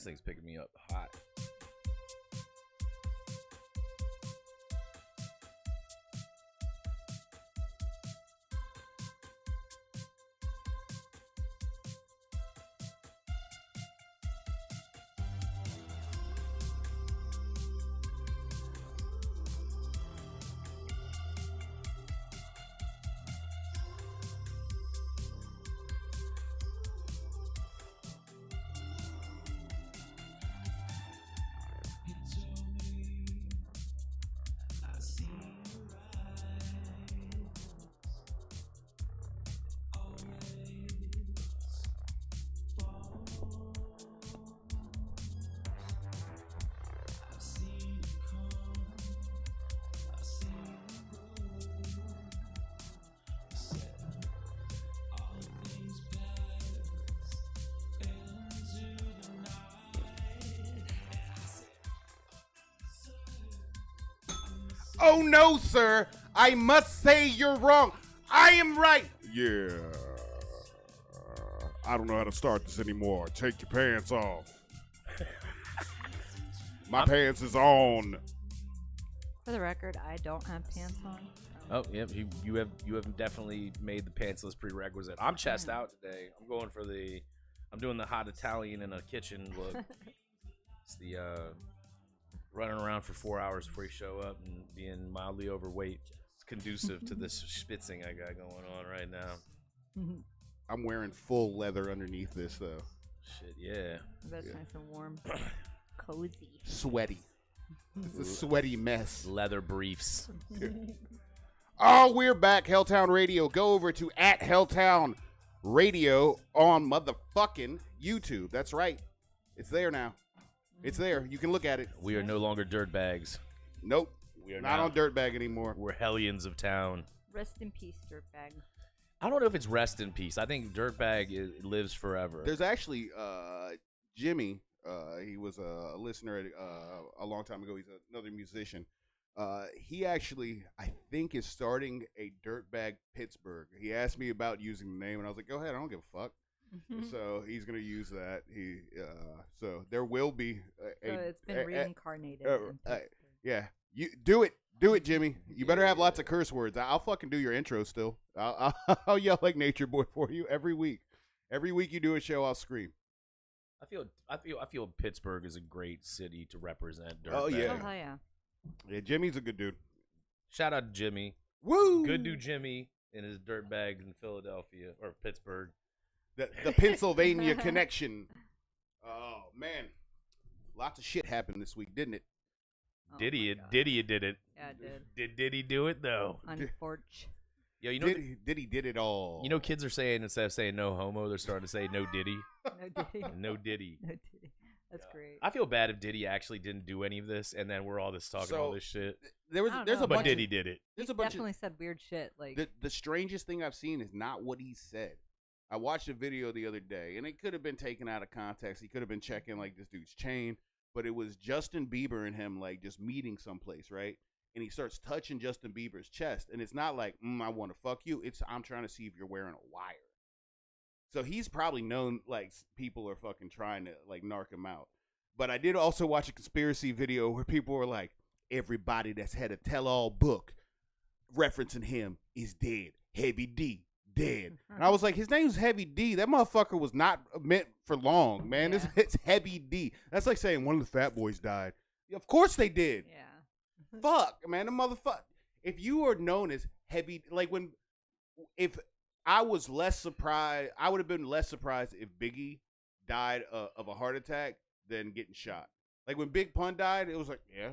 This thing's picking me up hot. Oh no, sir. I must say you're wrong. I am right. Yeah. I don't know how to start this anymore. Take your pants off. My pants is on. For the record, I don't have pants on. Oh, yeah, you have definitely made the pantsless prerequisite. I'm chest out today. I'm doing the hot Italian in a kitchen look. It's the running around for 4 hours before you show up and being mildly overweight. It's conducive to this spitzing I got going on right now. I'm wearing full leather underneath this, though. Shit, yeah. That's nice and warm. Cozy. Sweaty. It's a sweaty mess. Leather briefs. Oh, we're back. Helltown Radio. Go over to @Helltown Radio on motherfucking YouTube. That's right. It's there now. It's there. You can look at it. We are no longer dirtbags. Nope. We are not on Dirtbag anymore. We're hellions of town. Rest in peace, dirtbag. I don't know if it's rest in peace. I think Dirtbag lives forever. There's actually Jimmy. He was a listener a long time ago. He's another musician. He actually, I think, is starting a Dirtbag Pittsburgh. He asked me about using the name, and I was like, go ahead. I don't give a fuck. So he's going to use that. So there will be it's been reincarnated. Yeah. You do it. Do it, Jimmy. You better have lots of curse words. I'll fucking do your intro still. I'll yell like Nature Boy for you every week. Every week you do a show, I'll scream. I feel Pittsburgh is a great city to represent Dirtbag. Oh yeah. Oh yeah. Yeah, Jimmy's a good dude. Shout out to Jimmy. Woo! Good dude Jimmy and his Dirtbag in Philadelphia or Pittsburgh. The Pennsylvania connection. Oh man, lots of shit happened this week, didn't it? Diddy did it. Yeah, it did. Did Diddy do it though? Unfortunate. Yo, Diddy did it all. You know, kids are saying, instead of saying no homo, they're starting to say no Diddy. No Diddy. No Diddy. No Diddy. That's great. I feel bad if Diddy actually didn't do any of this, and then we're all just talking all this shit. There's a bunch. But Diddy did it. There's He a bunch. definitely said weird shit. Like The strangest thing I've seen is not what he said. I watched a video the other day, and it could have been taken out of context. He could have been checking like this dude's chain, but it was Justin Bieber and him like just meeting someplace, right? And he starts touching Justin Bieber's chest, and it's not like I want to fuck you. It's I'm trying to see if you're wearing a wire. So he's probably known like people are fucking trying to like narc him out. But I did also watch a conspiracy video where people were like, everybody that's had a tell-all book referencing him is dead. Heavy D. Dead. And I was like, his name's Heavy D. That motherfucker was not meant for long, man. Yeah. It's Heavy D. That's like saying one of the Fat Boys died. Of course they did. yeah. Fuck, man. The motherfucker. If you are known as Heavy, like if I was less surprised, I would have been less surprised if Biggie died of a heart attack than getting shot. Like when Big Pun died, it was like, yeah,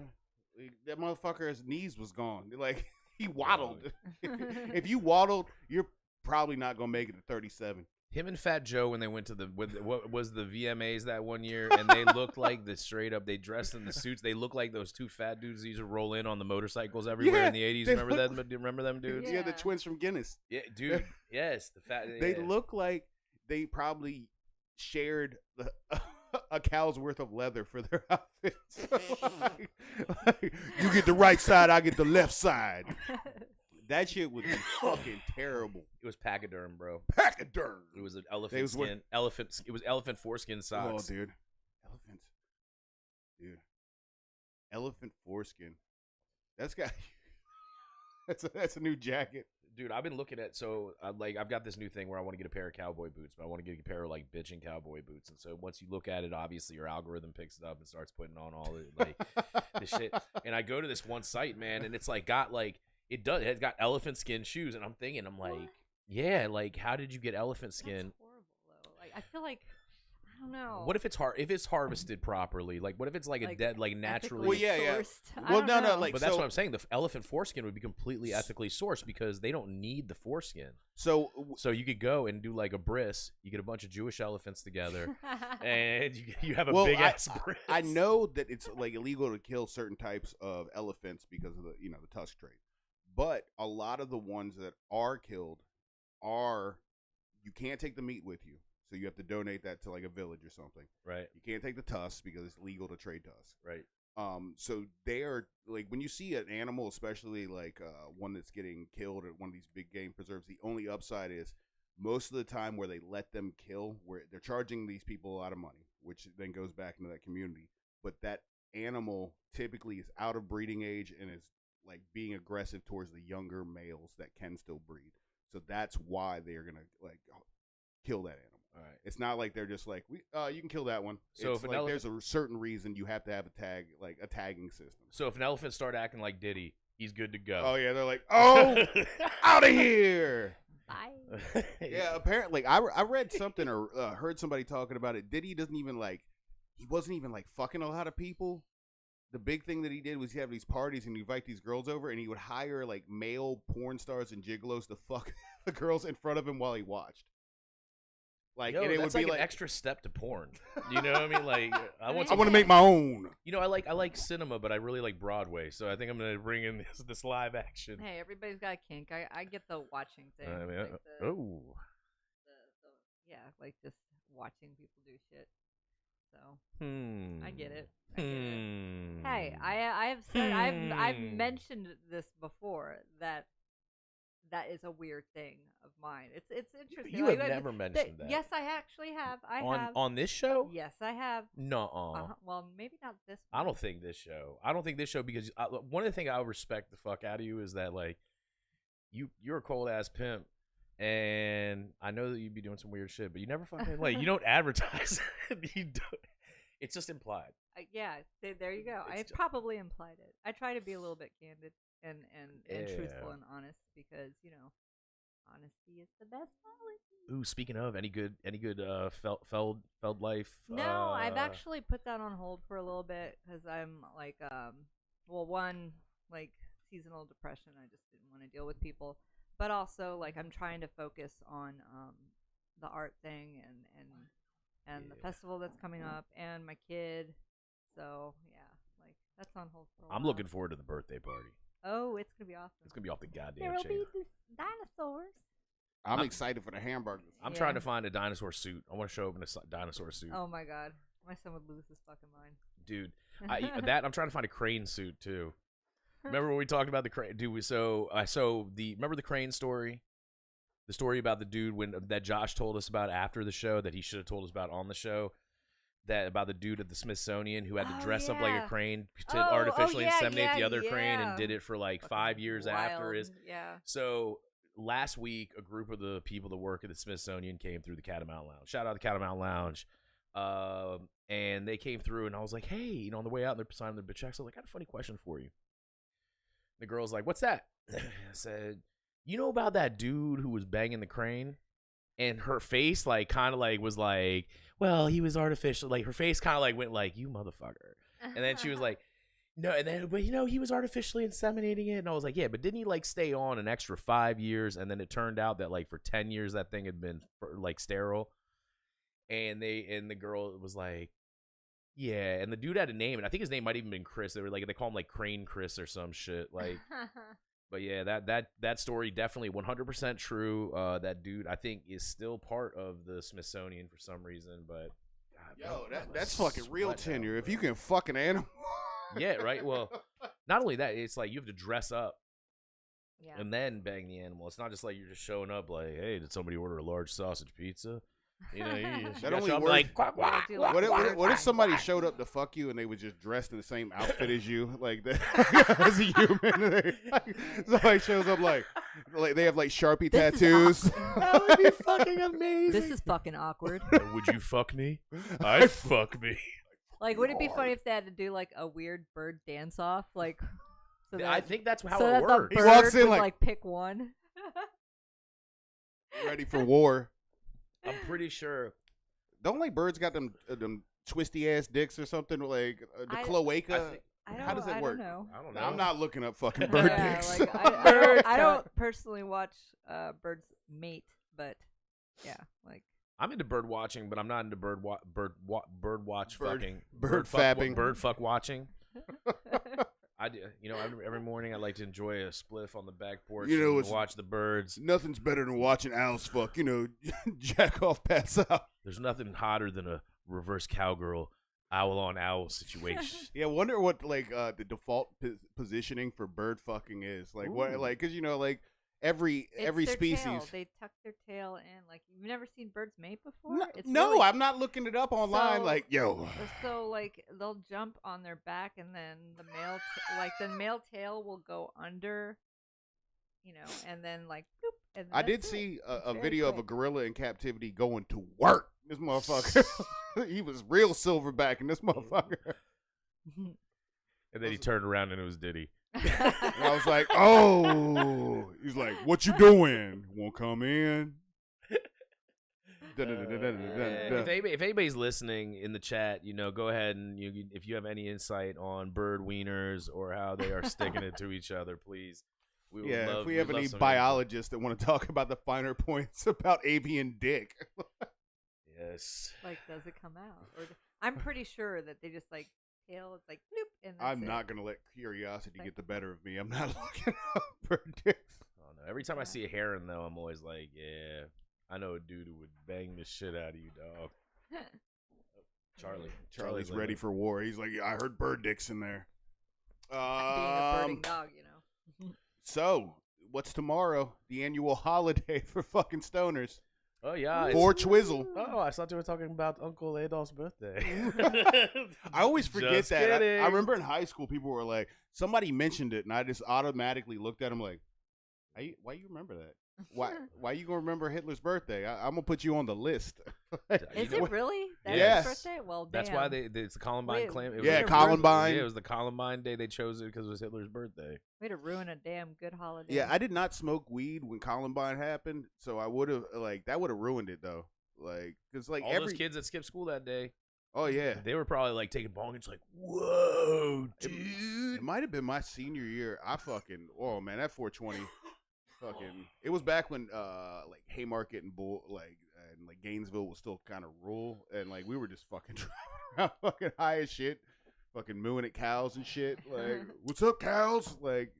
that motherfucker's knees was gone. Like he waddled. If you waddled, you're probably not gonna make it to 37. Him and Fat Joe, when they went to what was the VMAs that one year, and they looked like the straight up. They dressed in the suits. They looked like those two fat dudes that used to roll in on the motorcycles everywhere in the 80s. Remember them dudes? Yeah, the twins from Guinness. Yeah, dude. Yes, the fat. They look like they probably shared a cow's worth of leather for their outfits. like, you get the right side, I get the left side. That shit would be fucking terrible. It was pachyderm, bro. Pachyderm. It was an elephant skin. It was elephant foreskin socks. Oh, dude. Elephants. Dude, elephant foreskin. That's got that's a new jacket. Dude, I've been looking at I've got this new thing where I want to get a pair of cowboy boots, but I want to get a pair of like bitching cowboy boots. And so once you look at it, obviously your algorithm picks it up and starts putting on all the like the shit. And I go to this one site, man, and it's like got like it's got elephant skin shoes, and I'm like, What? yeah, like how did you get elephant skin? That's horrible though. Like I feel like I don't know. What if it's harvested properly? Like what if it's like a dead like naturally? Well, yeah. sourced? I Well, don't no, know. like But that's what I'm saying. The elephant foreskin would be completely ethically sourced because they don't need the foreskin. So So you could go and do like a bris. You get a bunch of Jewish elephants together, and you have a big ass bris. I know that it's like illegal to kill certain types of elephants because of the the tusk trade, but a lot of the ones that are killed you can't take the meat with you, so you have to donate that to like a village or something. Right. You can't take the tusks because it's legal to trade tusks. Right. So they are like when you see an animal, especially like one that's getting killed at one of these big game preserves, the only upside is most of the time where they let them kill, where they're charging these people a lot of money, which then goes back into that community. But that animal typically is out of breeding age and is like being aggressive towards the younger males that can still breed. So that's why they are gonna like kill that animal. All right. It's not like they're just like you can kill that one. So it's if like an there's a certain reason you have to have a tag, like a tagging system. So if an elephant start acting like Diddy, he's good to go. Oh yeah, they're like, oh, out of here. Bye. Yeah, apparently, I read something or heard somebody talking about it. Diddy he wasn't even like fucking a lot of people. The big thing that he did was he have these parties and invite these girls over, and he would hire like male porn stars and gigolos to fuck the girls in front of him while he watched. Like, Yo, and it that's would be like like an extra step to porn. You know what I mean? Like, I want I want to make my own. You know, I like cinema, but I really like Broadway. So I think I'm gonna bring in this live action. Hey, everybody's got a kink. I get the watching thing. I mean, like oh, yeah, like just watching people do shit. So I get it. Hmm. Hey, I have said I've mentioned this before that is a weird thing of mine. It's interesting. You Like, have never mentioned that. Yes, I actually have. I on have. on this show? Yes, I have. Nuh-uh. Well, maybe not this I one. don't think this show because one of the things I respect the fuck out of you is that like you're a cold ass pimp, and I know that you'd be doing some weird shit, but you never fucking like you don't advertise it. You don't. It's just implied. Yeah, there you go. I It's probably implied it. I try to be a little bit candid and truthful Yeah. and honest because honesty is the best policy. Ooh, speaking of any good Feld life. No, I've actually put that on hold for a little bit because I'm like, one, like seasonal depression. I just didn't want to deal with people, but also like I'm trying to focus on the art thing and the festival that's coming up and my kid. So yeah, like that's on hold for a while. I'm looking forward to the birthday party. Oh, it's gonna be awesome. It's gonna be off the goddamn There will chain. be dinosaurs. I'm excited for the hamburgers. I'm Yeah. trying to find a dinosaur suit. I want to show up in a dinosaur suit. Oh my god, my son would lose his fucking mind. Dude, I'm trying to find a crane suit too. Remember when we talked about the crane? Dude, remember the crane story? The story about the dude that Josh told us about after the show that he should have told us about on the show. That about the dude at the Smithsonian who had to dress up like a crane to artificially inseminate the other crane and did it for like Fucking 5 years after his. Yeah. So last week, a group of the people that work at the Smithsonian came through the Catamount Lounge. Shout out the Catamount Lounge. And they came through, and I was like, hey, on the way out, they're signing their checks. I was like, I got a funny question for you. The girl's like, what's that? I said, you know about that dude who was banging the crane? And her face, like, kind of like was like, well, he was artificial. Like, her face kind of like went like, you motherfucker. And then she was like, no. And then, but he was artificially inseminating it. And I was like, yeah, but didn't he like stay on an extra 5 years? And then it turned out that like for 10 years that thing had been like sterile. And the girl was like, yeah. And the dude had a name, and I think his name might even been Chris. They call him like Crane Chris or some shit. Like. But yeah, that story definitely 100% true. That dude, I think, is still part of the Smithsonian for some reason. But God, That's fucking real tenure. If you can fuck an animal. Yeah, right. Well, not only that, it's like you have to dress up Yeah. and then bang the animal. It's not just like you're just showing up like, hey, did somebody order a large sausage pizza? You know, you That only show up works- like quack, Yeah, quack, do quack, like What quack, if, what if quack, somebody quack. showed up to fuck you and they was just dressed in the same outfit as you, like that, as a human? Somebody shows up like they have like Sharpie This is tattoos. That would be fucking amazing. This is fucking awkward. Would you fuck me? I'd fuck me. Like, would it be funny if they had to do like a weird bird dance off? Like, so that, I think that's how so it that works. the He bird walks in would, like- pick one. Ready for war. I'm pretty sure. Don't like birds got them twisty ass dicks or something like the I- cloaca? I think- How does that work? I don't know. I don't know. I'm not looking up fucking bird Yeah, dicks. like, I don't personally watch birds mate, but yeah, like I'm into bird watching, but I'm not into bird watch fucking bird fuck, fapping. bird fuck watching. I do, you know, every morning I like to enjoy a spliff on the back porch. You know, and it's- watch the birds. Nothing's better than watching owls fuck. You know, jack off, pass out. There's nothing hotter than a reverse cowgirl owl on owl situation. Yeah, I wonder what like the default positioning for bird fucking is. Like what, Ooh. like because you know, like every it's their species. tail. They tuck their tail in. Like you've never seen birds mate before. No, It's no, really- I'm not looking it up online. So- like, yo, So like they'll jump on their back, and then the male tail will go under, you know, and then like boop, and I that's did it. see It's a very video of a quick. gorilla in captivity going to work. This motherfucker, he was real silverback in this motherfucker. And then he turned around and it was Diddy. And I was like, oh, he's like, what you doing? Won't come in. If anybody's listening in the chat, you know, go ahead and if you have any insight on bird wieners or how they are sticking it to each other, please. We would Yeah, love, if we we'd have love any some biologists that want to talk about the finer points about avian dick. info. Yes. Like, does it come out? I'm pretty sure that they just like tail. It's like bloop, and that's I'm it. not going to let curiosity Like- get the better of me. I'm not looking up bird dicks. Oh, no. Every time I Yeah. see a heron, though, I'm always like, yeah, I know a dude who would bang the shit out of you, dog. Charlie. Charlie's ready for war. He's like, I heard bird dicks in there. Being a birding dog, you know. So, what's tomorrow? The annual holiday for fucking stoners. Oh, yeah. For Twizzle. Oh, I thought you were talking about Uncle Adolf's birthday. I always forget Just that. kidding. I remember in high school, people were like, somebody mentioned it, and I just automatically looked at him like, why you remember that? Why you gonna remember Hitler's birthday? I'm gonna put you on the list. Is it really? That's Yes. his birthday? Well, damn. That's why it's the Columbine Wait, claim. It Yeah, was Columbine. Yeah, it was the Columbine day. They chose it because it was Hitler's birthday. Way to ruin a damn good holiday. Yeah, I did not smoke weed when Columbine happened, so I would have that would have ruined it though. Like, cause like All every those kids that skipped school that day, oh yeah, they were probably like taking bong and just like, whoa, it dude. might have been my senior year. I fucking oh man, that 420. Fucking, it was back when like Haymarket and like Gainesville was still kind of rural, and like we were just fucking driving around fucking high as shit, fucking mooing at cows and shit. Like, what's up, cows? Like,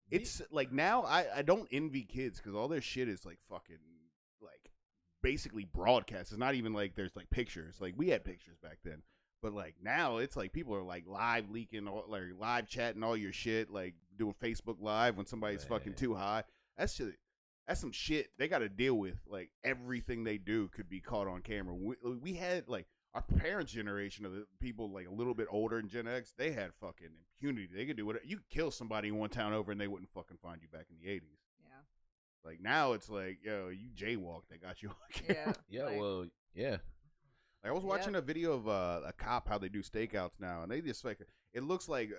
it's like now I don't envy kids because all their shit is like fucking like basically broadcast. It's not even like there's like pictures. Like we had pictures back then. But like now, it's like people are like live leaking, like live chatting all your shit, like doing Facebook Live when somebody's fucking too high. That's some shit they got to deal with. Like everything they do could be caught on camera. We had like our parents' generation of the people like a little bit older in Gen X. They had fucking impunity. They could do whatever. You could kill somebody in one town over, and they wouldn't fucking find you back in the 80s. Yeah. Like now, it's like yo, you jaywalked. They got you on camera. Yeah. Yeah, like, well, yeah. I was watching a video of a cop how they do stakeouts now, and they just like it looks like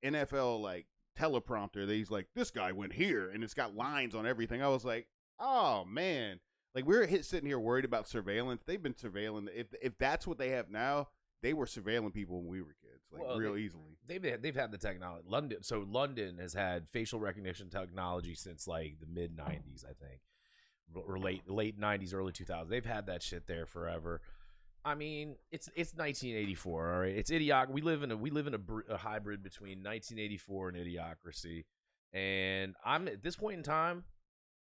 NFL like teleprompter. He's like, this guy went here, and it's got lines on everything. I was like, oh man, like we're sitting here worried about surveillance. They've been surveilling. If that's what they have now, they were surveilling people when we were kids, like real easily. They've had the technology. London has had facial recognition technology since like the mid '90s, I think, or late '90s, early 2000s. They've had that shit there forever. I mean, it's 1984, all right. It's idiocracy. We live in a hybrid between 1984 and idiocracy, and I'm at this point in time,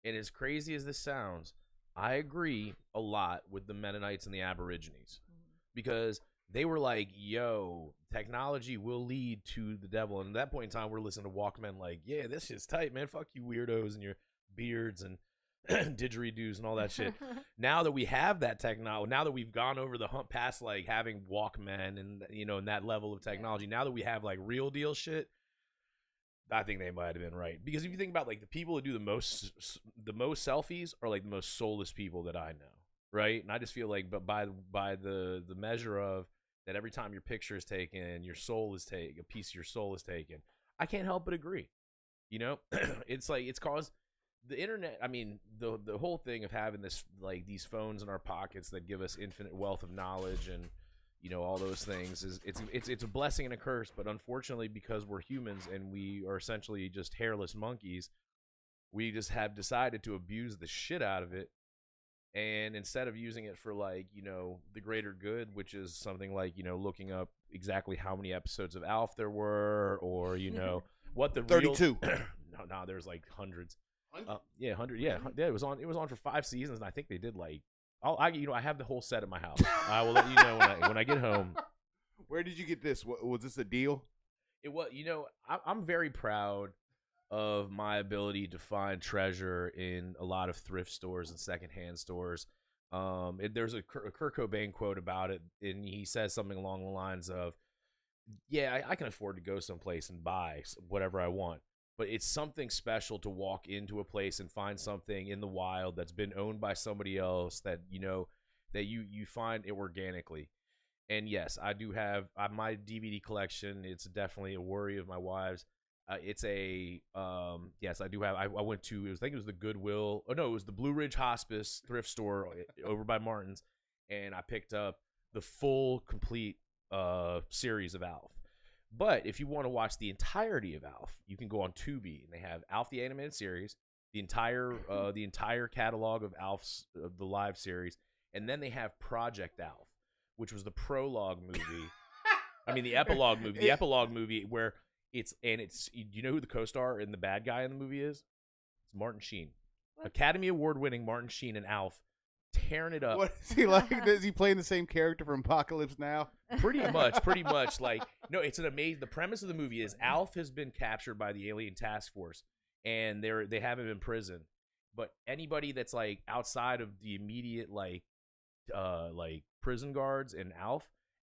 and as crazy as this sounds, I agree a lot with the Mennonites and the Aborigines because they were like, "Yo, technology will lead to the devil," and at that point in time, we're listening to Walkmen like, "Yeah, this shit's tight, man. Fuck you, weirdos and your beards and didgeridoos and all that shit. Now that we have that technology, now that we've gone over the hump past like having Walkmen and and that level of technology, now that we have like real deal shit, I think they might have been right. Because if you think about like the people that do the most selfies are like the most soulless people that I know, right? And I just feel like, but by the measure of that, every time your picture is taken, your soul is taken, a piece of your soul is taken. I can't help but agree. It's like it's caused the internet. I mean, the whole thing of having this like these phones in our pockets that give us infinite wealth of knowledge and all those things is it's a blessing and a curse. But unfortunately, because we're humans and we are essentially just hairless monkeys, we just have decided to abuse the shit out of it. And instead of using it for like the greater good, which is something like looking up exactly how many episodes of Alf there were, or what the 32. No, there's like hundreds. 100. Yeah, it was on for 5 seasons, and I think they did like. I have the whole set at my house. I will let you know when I get home. Where did you get this? Was this a deal? It was. I'm very proud of my ability to find treasure in a lot of thrift stores and secondhand stores. There's a Kurt Cobain quote about it, and he says something along the lines of, "Yeah, I can afford to go someplace and buy whatever I want, but it's something special to walk into a place and find something in the wild that's been owned by somebody else that that you find it organically." And yes, I do have my DVD collection. It's definitely a worry of my wife's. It's a yes, I do have. I went to I think it was the Goodwill. Oh no, it was the Blue Ridge Hospice thrift store over by Martin's, and I picked up the full complete series of Alf. But if you want to watch the entirety of Alf, you can go on Tubi, and they have Alf the Animated Series, the entire catalog of Alf's the live series, and then they have Project Alf, which was the prologue movie. I mean the epilogue movie. The epilogue movie where it's you know who the co-star and the bad guy in the movie is? It's Martin Sheen. What? Academy Award winning Martin Sheen and Alf tearing it up. What is he like? Is he playing the same character from Apocalypse Now? Pretty much. Like, no, it's an amazing. The premise of the movie is Alf has been captured by the alien task force, and they have him in prison. But anybody that's like outside of the immediate like prison guards and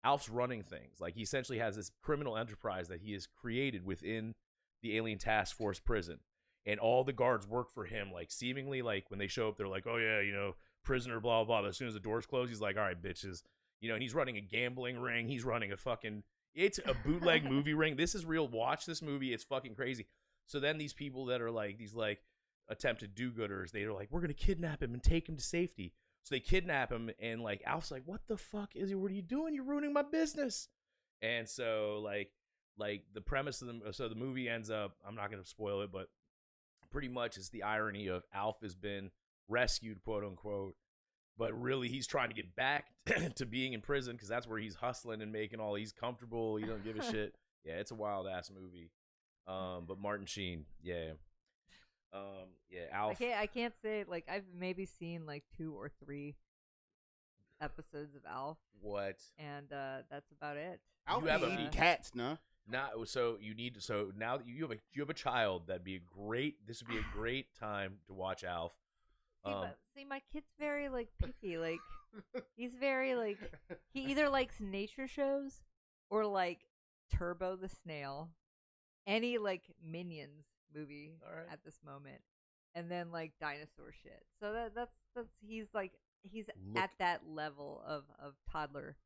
Alf's running things. Like he essentially has this criminal enterprise that he has created within the alien task force prison, and all the guards work for him. Like seemingly, like when they show up, they're like, "Oh yeah, prisoner, blah blah." But as soon as the doors close, he's like, "All right, bitches." And he's running a gambling ring. He's running it's a bootleg movie ring. This is real. Watch this movie. It's fucking crazy. So then these people that are like these like attempted do-gooders, they're like, "We're gonna kidnap him and take him to safety." So they kidnap him, and like Alf's like, "What the fuck what are you doing? You're ruining my business." And so like the premise of the movie ends up, I'm not gonna spoil it, but pretty much it's the irony of Alf has been rescued, quote unquote, but really he's trying to get back to being in prison because that's where he's hustling and making he's comfortable. He don't give a shit. Yeah, it's a wild ass movie. But Martin Sheen, yeah. Alf. I can't say like I've maybe seen like 2 or 3 episodes of Alf. What? And that's about it. Alf eating cats, no? So now that you have a child, this would be a great time to watch Alf. See, my kid's very like picky. Like he's very like he either likes nature shows or like Turbo the Snail, any like Minions movie at this moment, and then like dinosaur shit. So that's he's at that level of toddler.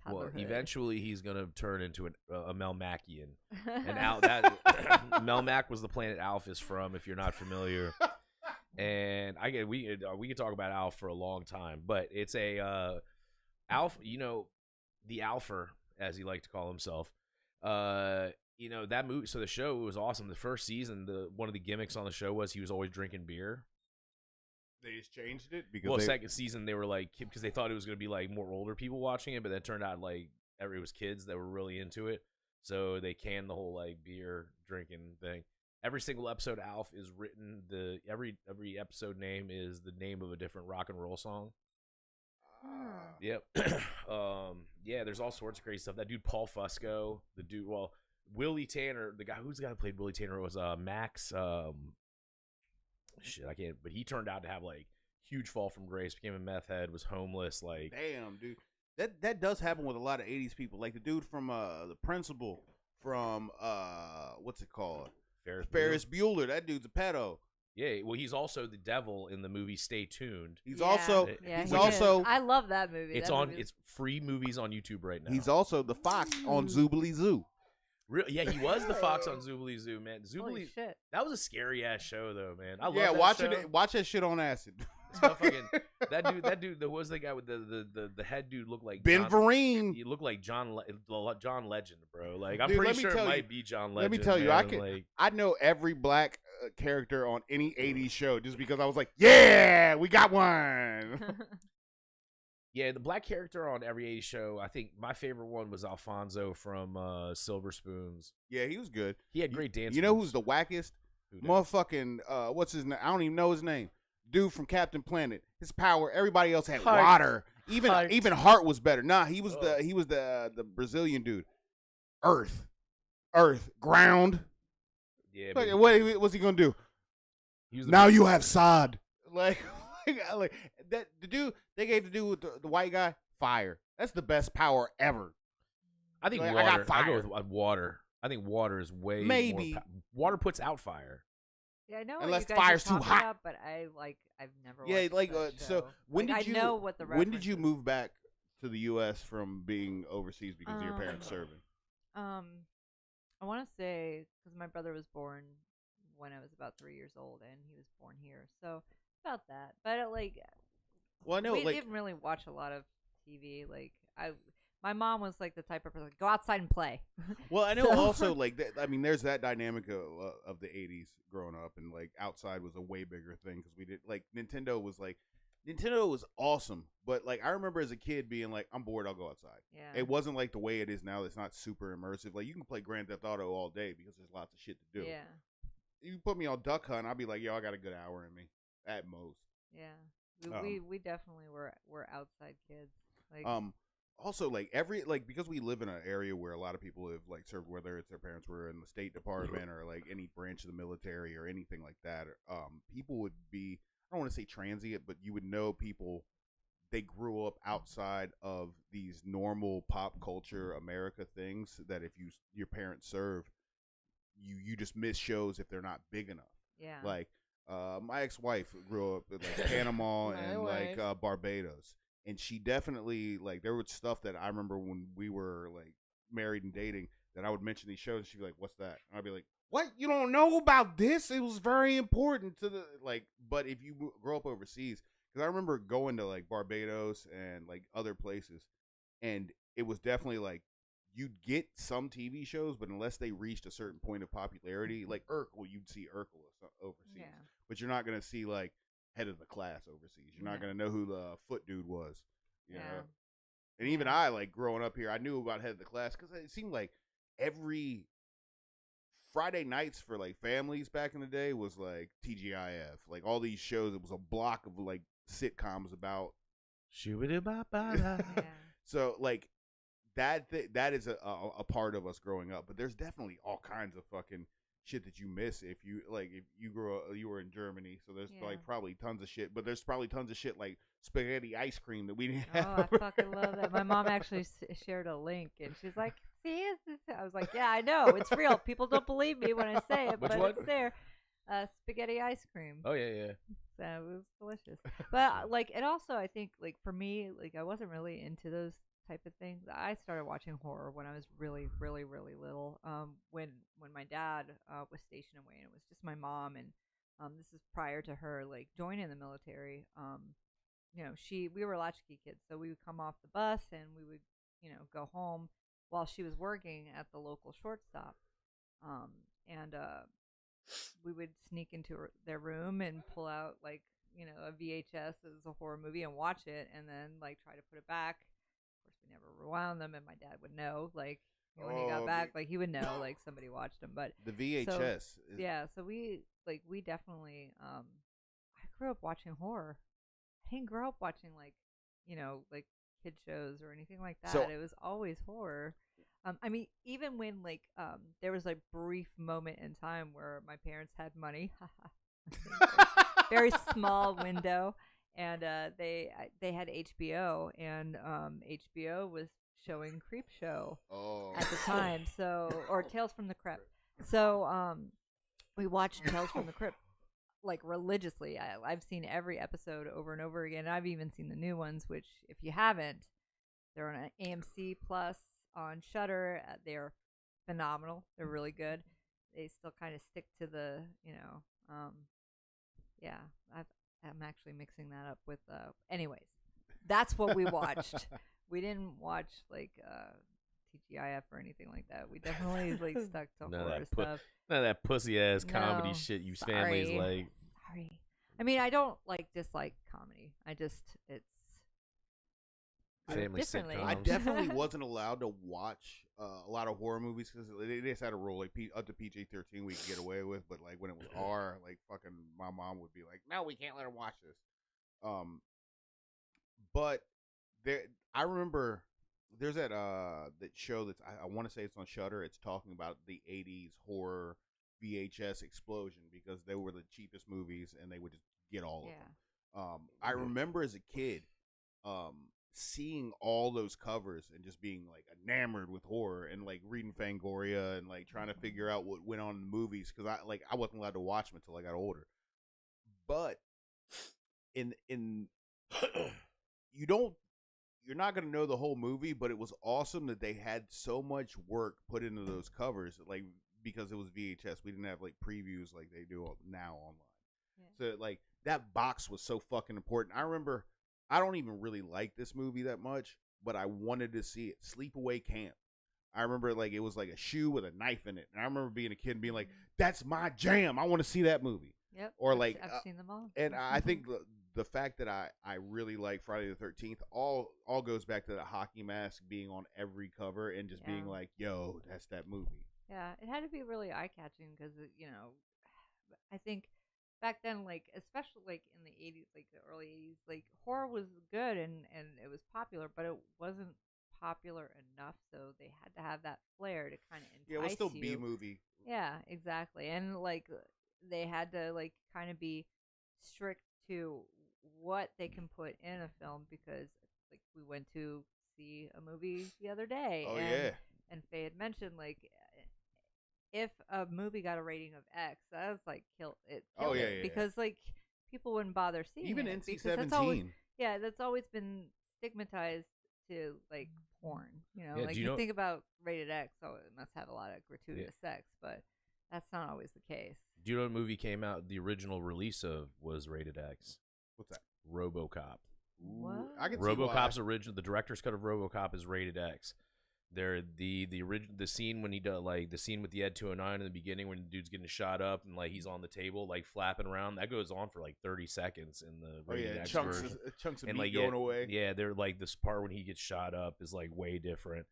Well, eventually he's gonna turn into a Melmacian, and Mel Mac was the planet Alf is from. If you're not familiar. And we could talk about Alf for a long time, but it's a Alf, the Alfer, as he liked to call himself. That movie. So the show was awesome. The first season, one of the gimmicks on the show was he was always drinking beer. They just changed it because second season they were like because they thought it was gonna be like more older people watching it, but then it turned out like it was kids that were really into it. So they canned the whole like beer drinking thing. Every single episode Alf is written every episode name is the name of a different rock and roll song. Yep. There's all sorts of crazy stuff. That dude Paul Fusco, Willie Tanner, who's the guy who played Willie Tanner was Max Shit, I can't. But he turned out to have like huge fall from grace. Became a meth head. Was homeless. Like, damn, dude. That does happen with a lot of '80s people. Like the dude from the principal from what's it called? Ferris Bueller. That dude's a pedo. Yeah, well, he's also the devil in the movie Stay Tuned. He's Yeah. also Yeah, he's he also is. I love that movie. It's That on. movie is- It's free movies on YouTube right now. he's also the fox on Zoobly Zoo. Yeah, he was the fox on Zoobly Zoo, man. Holy Zoobly. shit. That was a scary ass show, though, man. I love Yeah, that watch show. it. Watch that shit on acid. This motherfucking that dude. There was the guy with the head dude looked like Ben John, Vereen. He looked like John Legend, bro. Like I'm Dude, pretty let me sure it tell you- might be John Legend. Let me tell you, I man. can. Like, I know every black character on any '80s show just because I was like, yeah, we got one. yeah, the black character on every '80s show. I think my favorite one was Alfonso from Silver Spoons. Yeah, he was good. He had great dance. You know moves. who's the wackest? Who dat? Motherfucking what's his name? I don't even know his name. Dude from Captain Planet. His power. Everybody else had Heart. water. Even Heart. Hart was better. Nah, he was Oh. the Brazilian dude. Earth, ground. Yeah, but Like, what's he gonna do? he was the Now you have sod. Like that. The dude they gave the dude with the white guy fire. That's the best power ever. I think Like, I got water. I go fire. with water. I think water is way Maybe. more water puts out fire. Yeah, I know. Unless what you guys are fire's too talking hot. about, but I've never. Yeah, watched like that so. show. When Like, did you? I know what the when did you reference is. move back to the U.S. from being overseas because of your parents serving? I want to say because my brother was born when I was about 3 years old, and he was born here, so about that. But Well, I know, we like, didn't really watch a lot of TV. My mom was like the type of person, go outside and play. well, I know So- also like that. I mean, there's that dynamic of the '80s growing up, and like outside was a way bigger thing because we did like Nintendo was awesome, but like I remember as a kid being like, I'm bored, I'll go outside. Yeah. It wasn't like the way it is now. It's not super immersive. Like you can play Grand Theft Auto all day because there's lots of shit to do. Yeah. You put me on Duck Hunt, I'll be like, yo, I got a good hour in me at most. Yeah. We definitely were outside kids. Like Also, like because we live in an area where a lot of people have like served, whether it's their parents were in the State Department or like any branch of the military or anything like that. People would be, I don't want to say transient, but you would know people. They grew up outside of these normal pop culture America things that if your parents served, you just miss shows if they're not big enough. yeah. Like my ex-wife grew up in like Panama and like Barbados, and she definitely like there was stuff that I remember when we were like married and dating that I would mention these shows and she'd be like, what's that? And I'd be like, what? You don't know about this? It was very important to the like. But if you grow up overseas, because I remember going to like Barbados and like other places, and it was definitely like you'd get some TV shows, but unless they reached a certain point of popularity, like Urkel, you'd see Urkel overseas. Yeah. But you're not going to see like Head of the Class overseas. You're not No. going to know who the foot dude was. You Yeah. know? And even I, like growing up here, I knew about Head of the Class because it seemed like every Friday nights for like families back in the day was like TGIF. Like all these shows, it was a block of like sitcoms about. Shoo-ba-doo-ba-ba-da. Yeah. So like that is a part of us growing up. But there's definitely all kinds of fucking shit that you miss if you you were in Germany. So there's Yeah. like probably tons of shit. But there's probably tons of shit like spaghetti ice cream that we didn't Oh, have. I fucking love that. My mom actually shared a link, and she's like, "See, I was like, yeah, I know, it's real. People don't believe me when I say it, Which but one? it's there. Spaghetti ice cream. Oh yeah. So it was delicious. But like, and also I think like for me, like I wasn't really into those type of things. I started watching horror when I was really, really, really little. When my dad was stationed away, and it was just my mom, and this is prior to her like joining the military. We were latchkey kids, so we would come off the bus and we would, go home while she was working at the local shortstop. And we would sneak into their room and pull out like, a VHS as a horror movie and watch it, and then like try to put it back. Of course, we never rewound them, and my dad would know, like when he got back, like he would know, like somebody watched them. But The VHS. so we definitely. I grew up watching horror. I didn't grow up watching like kid shows or anything like that. So- It was always horror. I mean, even when like there was like brief moment in time where my parents had money. very small window, and they had HBO, and HBO was showing Creep Show at the time, or Tales from the Crypt. So we watched Tales from the Crypt like religiously. I've seen every episode over and over again. I've even seen the new ones, which if you haven't, they're on AMC Plus, on Shudder. They're phenomenal. They're really good. They still kind of stick to the, yeah. I'm actually mixing that up with. Anyways, that's what we watched. We didn't watch like TGIF or anything like that. We definitely like stuck to horror stuff. None of that pussy ass comedy shit you families like. Sorry. I mean, I don't dislike comedy. It's family sitcoms. I definitely wasn't allowed to watch a lot of horror movies because they just had a rule like up to PG-13 we could get away with, but like when it was R, like fucking my mom would be like, "No, we can't let her watch this." But I remember there's that show that's I want to say it's on Shudder. It's talking about the '80s horror VHS explosion because they were the cheapest movies and they would just get all of them. I remember as a kid seeing all those covers and just being like enamored with horror and like reading Fangoria and like trying to figure out what went on in the movies because I wasn't allowed to watch them until I got older. But you're not going to know the whole movie, but it was awesome that they had so much work put into those covers, like because it was VHS. We didn't have like previews like they do now online. Yeah. So like that box was so fucking important. I remember I don't even really like this movie that much, but I wanted to see it. Sleepaway Camp. I remember like it was like a shoe with a knife in it, and I remember being a kid and being like, "That's my jam. I want to see that movie." Yep. Or like I've seen them all. And I think the fact that I really like Friday the 13th all goes back to the hockey mask being on every cover and just being like, "Yo, that's that movie." Yeah, it had to be really eye catching because I think back then, like especially like in the '80s, like the early '80s, like horror was good and it was popular, but it wasn't popular enough, so they had to have that flair to kind of entice it was still you. B-movie. Yeah, exactly, and like they had to like kind of be strict to what they can put in a film because like we went to see a movie the other day. Oh, and Faye had mentioned like if a movie got a rating of X, that was like killed it because like people wouldn't bother seeing even it. NC-17. That's always been stigmatized to like porn. Like you think about rated X, so it must have a lot of gratuitous sex, but that's not always the case. Do you know what movie came out? The original release of was rated X. What's that? RoboCop. What? I can RoboCop's original. The director's cut of RoboCop is rated X. They're the scene when he does like the scene with the Ed 209 in the beginning when the dude's getting shot up and like he's on the table like flapping around. That goes on for like 30 seconds in the rated X version. Chunks of and meat like going away. Yeah, they're like this part when he gets shot up is like way different.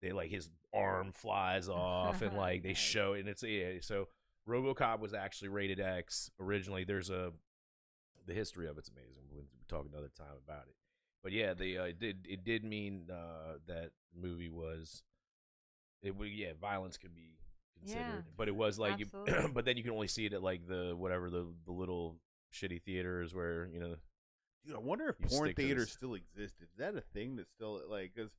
They like his arm flies off and like they show it and it's so RoboCop was actually rated X originally. There's the history of it's amazing. We'll talk another time about it. But yeah, it did mean that movie was violence could be considered, but it was like but then you can only see it at like the little shitty theaters where Dude, I wonder if porn theaters still exist. Is that a thing that's still like? Because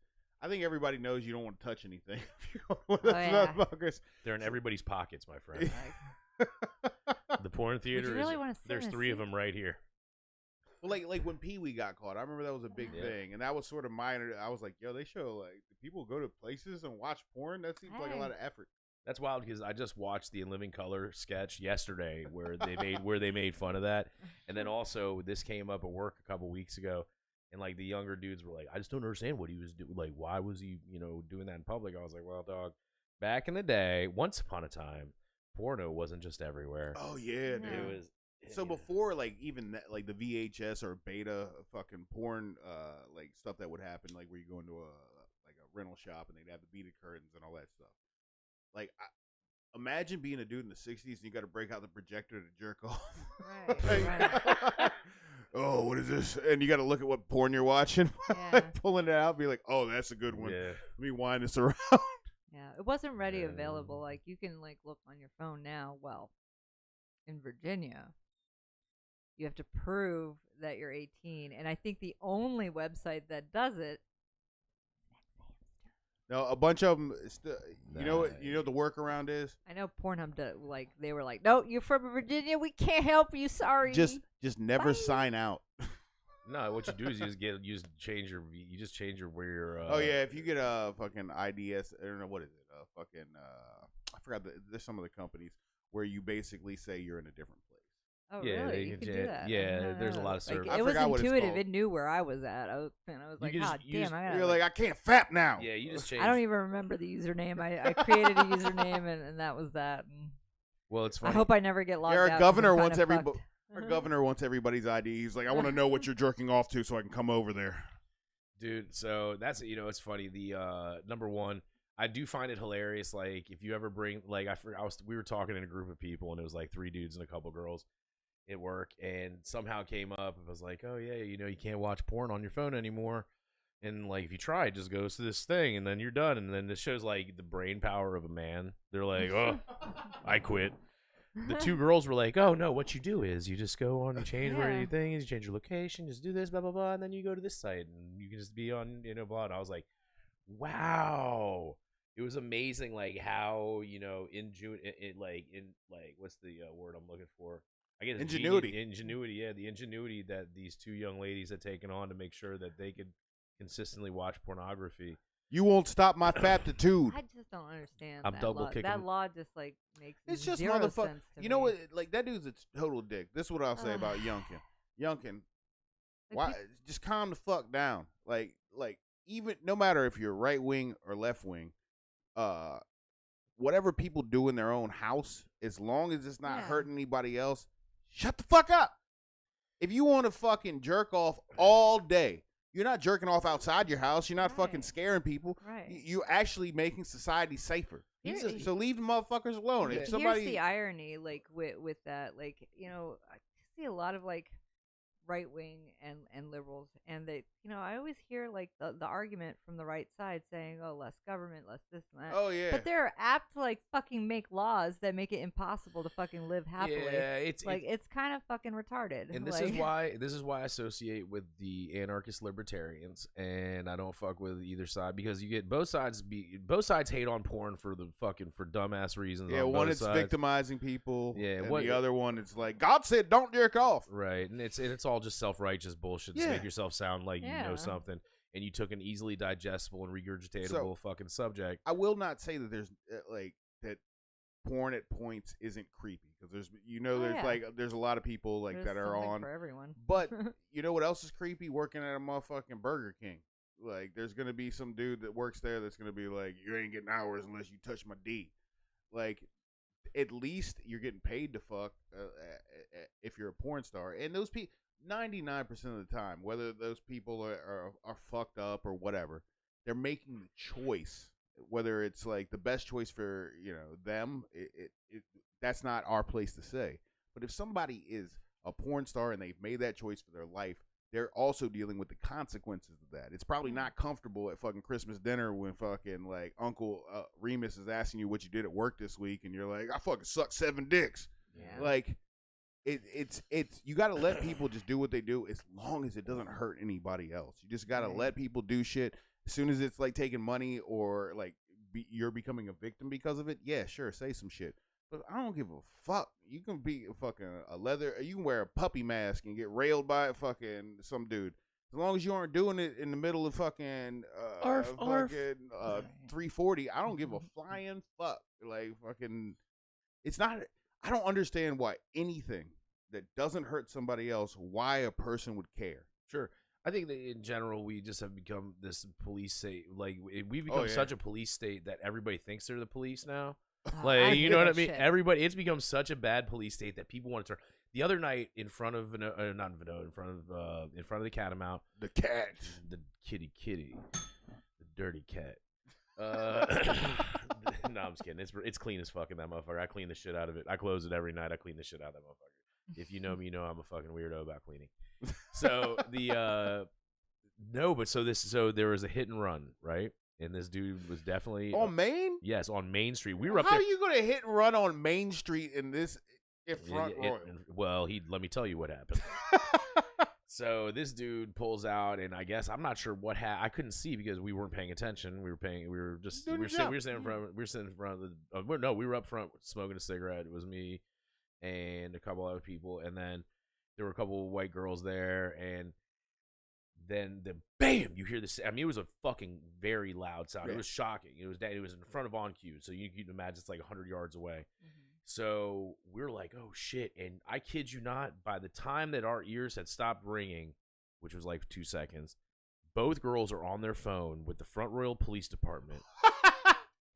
I think everybody knows you don't want to touch anything. Motherfuckers. They're in everybody's pockets, my friend. The porn theater. Really there's 3 of them right here. Well, like when Pee-wee got caught, I remember that was a big thing, and that was sort of mine. I was like, yo, they show like people go to places and watch porn. That seems like a lot of effort. That's wild because I just watched the In Living Color sketch yesterday where they made fun of that, and then also this came up at work a couple weeks ago, and like the younger dudes were like, I just don't understand what he was doing. Like, why was he doing that in public? I was like, well, dog, back in the day, once upon a time, porno wasn't just everywhere. Oh yeah, dude. It was. So before, like, even that, like the VHS or beta fucking porn, like stuff that would happen, like where you go into a rental shop and they'd have the beaded curtains and all that stuff. Like, imagine being a dude in the '60s and you got to break out the projector to jerk off. Right. Oh, what is this? And you got to look at what porn you're watching, pulling it out, be like, oh, that's a good one. Yeah. Let me wind this around. Yeah, it wasn't ready available. Like you can like look on your phone now. Well, in Virginia. you have to prove that you're 18. And I think the only website that does it. No, a bunch of them. You know what? You know what the workaround is? I know Pornhub they were like, no, you're from Virginia. We can't help you. Sorry. Just never Bye. sign out. No, what you do is you just change your where your. Oh yeah, if you get a fucking IDS, I don't know what is it. Fucking I forgot. There's some of the companies where you basically say you're in a different place. Oh, Yeah, really? they You can can do that. yeah, there's a lot of service. I It was forgot what it's intuitive. called. It knew where I was at. I was like, can just- God you damn, just- I gotta. You're like, I can't fap now. Yeah, you just change. I don't even remember the username. I created a username and that was that. And Well, it's I funny. hope I never get logged Our out. 'cause governor I'm wants kinda fucked. Our governor wants everybody's ID. He's like, I want to know what you're jerking off to so I can come over there. Dude, so that's it's funny. The number one, I do find it hilarious. Like if you ever bring like we were talking in a group of people and it was like 3 dudes and a couple girls at work, and somehow came up. It was like, oh yeah, you can't watch porn on your phone anymore. And like if you try, it just goes to this thing, and then you're done. And then this shows like the brain power of a man. They're like, oh, I quit. The 2 girls were like, oh no, what you do is you just go on, you change where your thing is, you change your location, just do this, blah blah blah, and then you go to this site and you can just be on, blah. And I was like, wow, it was amazing, like how in June, what's the word I'm looking for? I guess Ingenuity. Ingenuity, yeah, the ingenuity that these 2 young ladies had taken on to make sure that they could consistently watch pornography. You won't stop my fatitude. I just don't understand. I'm that double law. kicking. That law just like makes It's just zero motherfucker. sense to You know me. what? Like that dude's a total dick. This is what I'll say about Youngkin. Youngkin, why? Just calm the fuck down. Like even no matter if you're right wing or left wing, whatever people do in their own house, as long as it's not hurting anybody else, shut the fuck up. If you want to fucking jerk off all day, you're not jerking off outside your house. You're not fucking scaring people. Right. You're actually making society safer. So leave the motherfuckers alone. If Here's somebody, the irony, like with that, like I see a lot of like right wing and liberals, and they, I always hear like the argument from the right side saying, oh, less government, less this and that. oh yeah, But they're apt to like fucking make laws that make it impossible to fucking live happily. Yeah, it's kind of fucking retarded. And this is why I associate with the anarchist libertarians, and I don't fuck with either side, because you get both sides hate on porn for dumbass reasons. yeah. On One both it's sides. victimizing people. Yeah, and what- the other one it's like God said don't jerk off. Right, and it's all just self-righteous bullshit to make yourself sound like you know something, and you took an easily digestible and regurgitatable fucking subject. I will not say that there's that porn at points isn't creepy, because there's a lot of people like There's that are something on for everyone. But you know what else is creepy? Working at a motherfucking Burger King. Like, there's gonna be some dude that works there that's gonna be like, you ain't getting hours unless you touch my D. Like, at least you're getting paid to fuck if you're a porn star. And those people, 99% of the time, whether those people are fucked up or whatever, they're making the choice. Whether it's like the best choice for them, that's not our place to say. But if somebody is a porn star and they've made that choice for their life, they're also dealing with the consequences of that. It's probably not comfortable at fucking Christmas dinner when fucking like Uncle Remus is asking you what you did at work this week, and you're like, I fucking sucked 7 dicks. Yeah. Like, it's you got to let people just do what they do as long as it doesn't hurt anybody else. You just got to let people do shit. As soon as it's like taking money or like you're becoming a victim because of it, yeah, sure, say some shit. But I don't give a fuck. You can be you can wear a puppy mask and get railed by fucking some dude. As long as you aren't doing it in the middle of fucking 340, I don't give a flying fuck. Like fucking, it's not. I don't understand why anything that doesn't hurt somebody else, why a person would care. Sure. I think that in general, we just have become this police state. Like, we've become such a police state that everybody thinks they're the police now. Like, you know what I mean? Everybody, it's become such a bad police state that people want to turn. The other night, in front of in front of the Catamount, The cat, the kitty, the dirty cat. No, I'm just kidding. It's clean as fuck in that motherfucker. I clean the shit out of it. I close it every night. I clean the shit out of that motherfucker. If you know me, you know I'm a fucking weirdo about cleaning. So so there was a hit and run, right? And this dude was definitely on Main. Yes, on Main Street. We were up How there. are you gonna hit and run on Main Street in this? Front royal. Well, let me tell you what happened. So this dude pulls out, and I guess I'm not sure what I couldn't see because we weren't paying attention. We were sitting in front of the. No, we were up front smoking a cigarette. It was me and a couple other people, and then there were a couple of white girls there, and then bam, you hear this. I mean, it was a fucking very loud sound. It was shocking. It was in front of On Cue, so you can imagine it's like 100 yards away. Mm-hmm. So we're like, oh shit. And I kid you not, by the time that our ears had stopped ringing, which was like 2 seconds, both girls are on their phone with the Front Royal Police Department.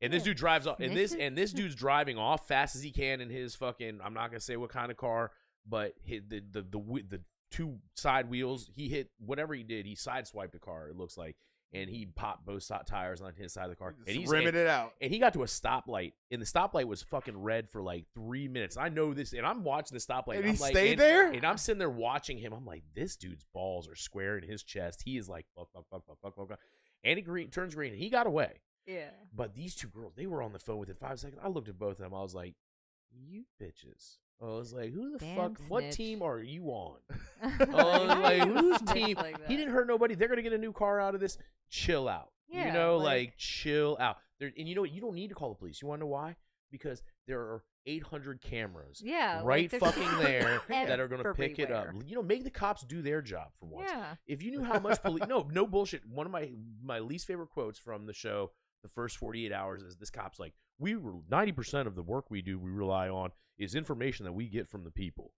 And this dude drives off, and this dude's driving off fast as he can in his fucking, I'm not gonna say what kind of car, but the two side wheels, he hit whatever he did, he sideswiped the car, it looks like. And he popped both tires on his side of the car. And he's rimming it out. And he got to a stoplight. And the stoplight was fucking red for like 3 minutes. I know this. And I'm watching the stoplight. And he stayed there? And I'm sitting there watching him. I'm like, this dude's balls are square in his chest. He is like, fuck. And he turns green. And he got away. Yeah. But these two girls, they were on the phone within 5 seconds. I looked at both of them. I was like, you bitches. I was like, who the fuck? Snitch. What team are you on? I was like, whose team? He didn't hurt nobody. They're going to get a new car out of this. Chill out. Yeah, you know, like chill out. And you know what? You don't need to call the police. You want to know why? Because there are 800 cameras right fucking there that are going to pick it up. You know, make the cops do their job for once. Yeah. If you knew how much police... No bullshit. One of my least favorite quotes from the show, the first 48 hours, is this cop's like, 90% of the work we do, we rely on is information that we get from the people.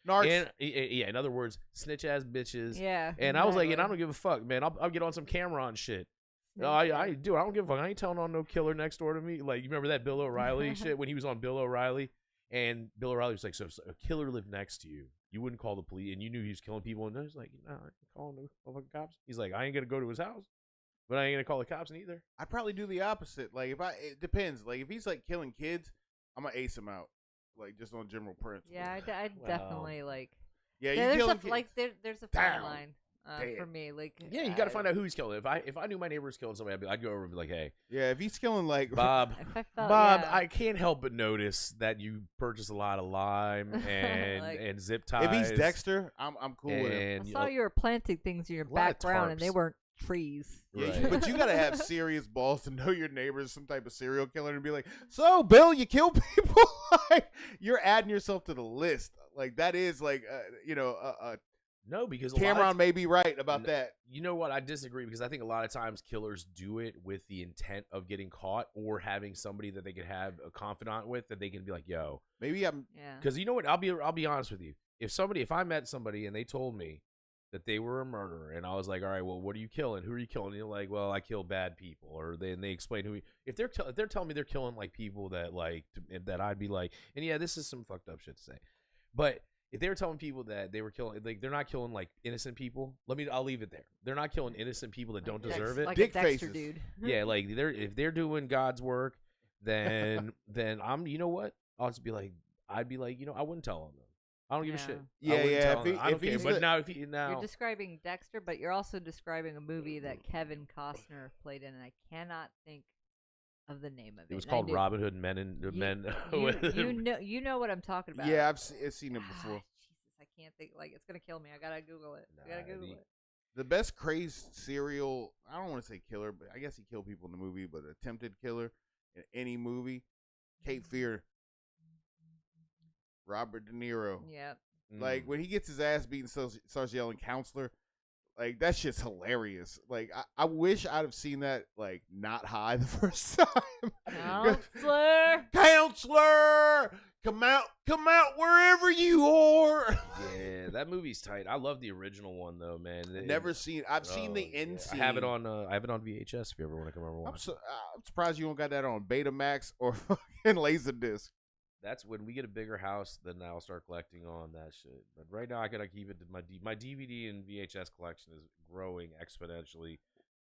And, in other words, snitch ass bitches. Yeah. And I was like, and I don't give a fuck, man. I'll get on some camera on shit. No, I do. I don't give a fuck. I ain't telling on no killer next door to me. Like, you remember that Bill O'Reilly shit when he was on Bill O'Reilly? And Bill O'Reilly was like, so if a killer lived next to you, you wouldn't call the police, and you knew he was killing people. And I was like, no, I ain't calling the fucking cops. He's like, I ain't gonna go to his house, but I ain't gonna call the cops neither. I'd probably do the opposite. Like, it depends. Like, if he's like killing kids, I'm gonna ace him out. Like, just on general principle. Yeah, I'd definitely like. Yeah, there's a fine line for me. Like, yeah, you got to find out who he's killing. If I knew my neighbor was killing somebody, I'd go over and be like, hey, yeah, if he's killing like Bob, I can't help but notice that you purchase a lot of lime and and zip ties. If he's Dexter, I'm cool with him. I saw you were planting things in your background, and they weren't trees. Yeah, right. But you gotta have serious balls to know your neighbor's some type of serial killer and be like, so Bill, you kill people? Like, you're adding yourself to the list. Like, that is like no, because Cameron may be right about that. You know what? I disagree, because I think a lot of times killers do it with the intent of getting caught or having somebody that they could have a confidant with that they can be like, yo, maybe I'm. Yeah. Because you know what? I'll be honest with you. If I met somebody and they told me that they were a murderer, and I was like, all right, well, what are you killing? Who are you killing? And you're like, well, I kill bad people, or they explain who. If they're telling me they're killing like people that that I'd be like, and yeah, this is some fucked up shit to say, but if they were telling people that they were killing, like, they're not killing like innocent people, I'll leave it there. They're not killing innocent people that don't deserve it. Like Dick a Dexter faces. Dude. Yeah, like if they're doing God's work, then I'm. You know what? I'd be like, I wouldn't tell on them. I don't give a shit. You're describing Dexter, but you're also describing a movie that Kevin Costner played in, and I cannot think of the name of it. It was called Robin Hood Men. You know what I'm talking about. Yeah, I've seen it before. Jesus, I can't think. Like, it's gonna kill me. I gotta Google it. The best crazed serial, I don't want to say killer, but I guess he killed people in the movie, but attempted killer in any movie, Cape Fear. Robert De Niro. Yep. Like, when he gets his ass beaten, starts yelling "counselor," like, that shit's hilarious. Like, I wish I'd have seen that, like, not high the first time. Counselor, come out wherever you are. Yeah, that movie's tight. I love the original one though, man. I've seen the end scene. I have it on VHS if you ever want to come over. I'm surprised you don't got that on Betamax or fucking Laserdisc. That's when we get a bigger house, then I'll start collecting on that shit. But right now, I gotta keep it to my DVD and VHS collection is growing exponentially.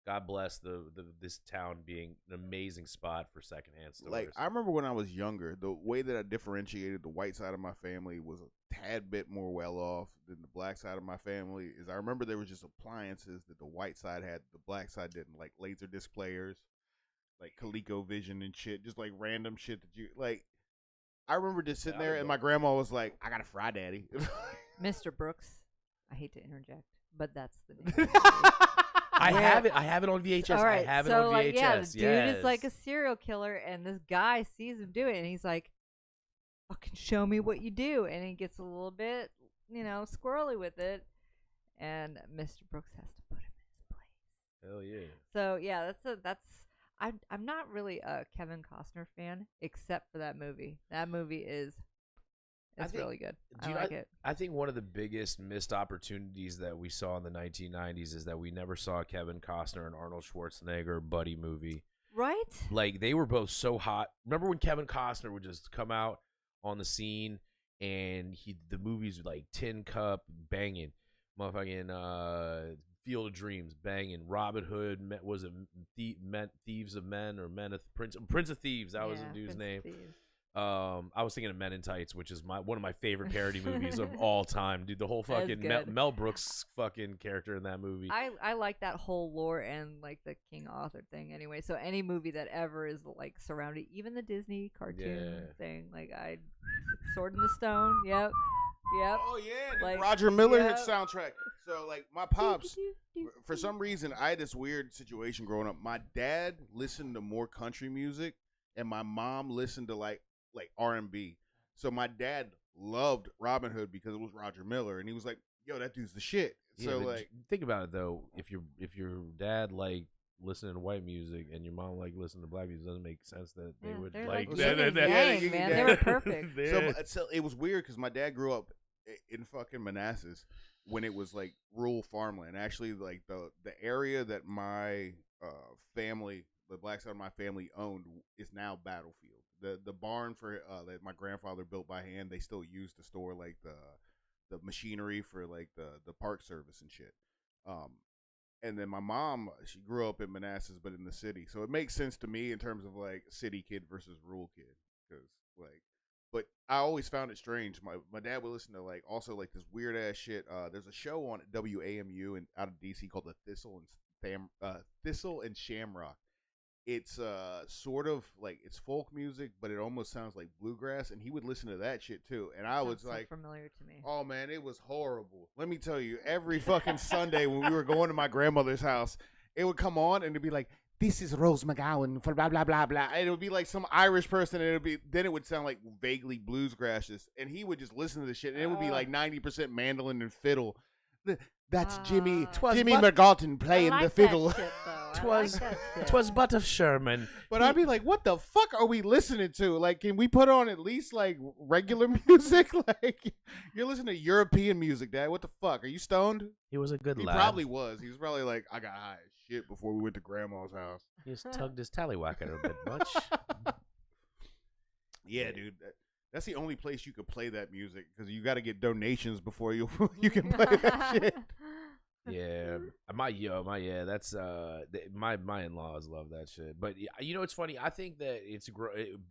God bless this town being an amazing spot for secondhand stores. Like, I remember when I was younger, the way that I differentiated the white side of my family was a tad bit more well off than the black side of my family. I remember there was just appliances that the white side had, the black side didn't, like Laserdisc players, like ColecoVision and shit, just like random shit that you like. I remember just sitting Yeah, I there, would and go. my grandma was like, "I got a fry daddy." Mr. Brooks. I hate to interject, but that's the name. I Where- have it. I have it on VHS. All right, I have it so on VHS. like, yeah, the dude is like a yes. serial killer, and this guy sees him do it, and he's like, "Fucking show me what you do," and he gets a little bit, squirrely with it, and Mr. Brooks has to put him in his place. Hell yeah. So yeah, I'm not really a Kevin Costner fan, except for that movie. That movie is think- really good. I Do you like know, it. I think one of the biggest missed opportunities that we saw in the 1990s is that we never saw Kevin Costner and Arnold Schwarzenegger buddy movie. Right? Like, they were both so hot. Remember when Kevin Costner would just come out on the scene and the movies like Tin Cup banging, motherfucking Field of Dreams banging, Robin Hood, was it Thieves of Men or Prince of Thieves? That was the dude's name. I was thinking of Men in Tights, which is one of my favorite parody movies of all time, dude. The whole fucking good. Mel Brooks fucking character in that movie. I like that whole lore and like the King Arthur thing anyway. So any movie that ever is like surrounding, even the Disney cartoon thing, like Sword in the Stone. Yep. Oh yeah, dude, Like, Roger Miller yeah. had soundtrack. So like my pops, for some reason, I had this weird situation growing up. My dad listened to more country music, and my mom listened to like R&B. So my dad loved Robin Hood because it was Roger Miller, and he was like, "Yo, that dude's the shit." Yeah, So but like, think about it though. If your dad like listening to white music and your mom like listening to black music, it doesn't make sense that they would they're like like that. yin and yang, man. They were perfect. so it was weird because my dad grew up in fucking Manassas when it was like rural farmland. Actually, like the area that my family, the black side of my family owned, is now battlefield. The barn for that my grandfather built by hand, they still use to store like the machinery for like the park service and shit. And then my mom, she grew up in Manassas, but in the city, so it makes sense to me in terms of like city kid versus rural kid, because like. But I always found it strange. My dad would listen to like also like this weird ass shit. There's a show on at WAMU and out of DC called the Thistle and Shamrock. It's sort of like it's folk music, but it almost sounds like bluegrass. And he would listen to that shit too. And I was Sounds so like, familiar to me. oh man, it was horrible. Let me tell you, every fucking Sunday when we were going to my grandmother's house, it would come on and it'd be like, "This is Rose McGowan for blah blah blah blah." And it would be like some Irish person, and it would sound like vaguely bluesgrasses. And he would just listen to the shit, and it would be like 90% mandolin and fiddle. That's Jimmy McGalton playing the fiddle. Twas but of Sherman. But I'd be like, what the fuck are we listening to? Like, can we put on at least like regular music? Like, you're listening to European music, Dad. What the fuck? Are you stoned? He was a good He lad. probably was. He was probably like, I got high as shit before we went to Grandma's house. He just tugged his tallywhacker a bit much. Yeah, dude. That's the only place you could play that music because you got to get donations before you can play that shit. Yeah, that's my in-laws love that shit. But you know, it's funny. I think that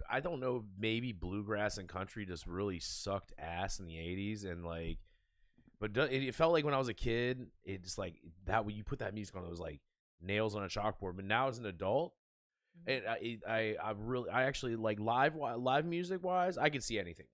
I don't know. Maybe bluegrass and country just really sucked ass in the '80s, and like, but it felt like when I was a kid, it just like that when you put that music on, it was like nails on a chalkboard. But now as an adult, and I actually like live music wise, I can see anything.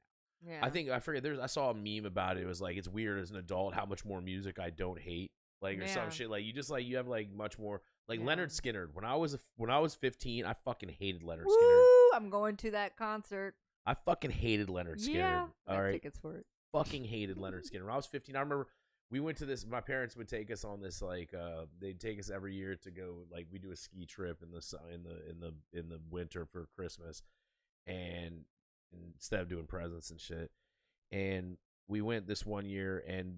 Yeah. I forget. I saw a meme about it. It was like it's weird as an adult how much more music I don't hate. Like or some shit like you have like much more like Leonard Skinner. When I was 15, I fucking hated Leonard Woo! Skinner. I'm going to that concert. I fucking hated Leonard Skinner. Yeah, all right, tickets for it. fucking hated Leonard Skinner. When I was 15, I remember we went to this. My parents would take us on this like they'd take us every year to go like we do a ski trip in the winter for Christmas, and instead of doing presents and shit, and we went this one year and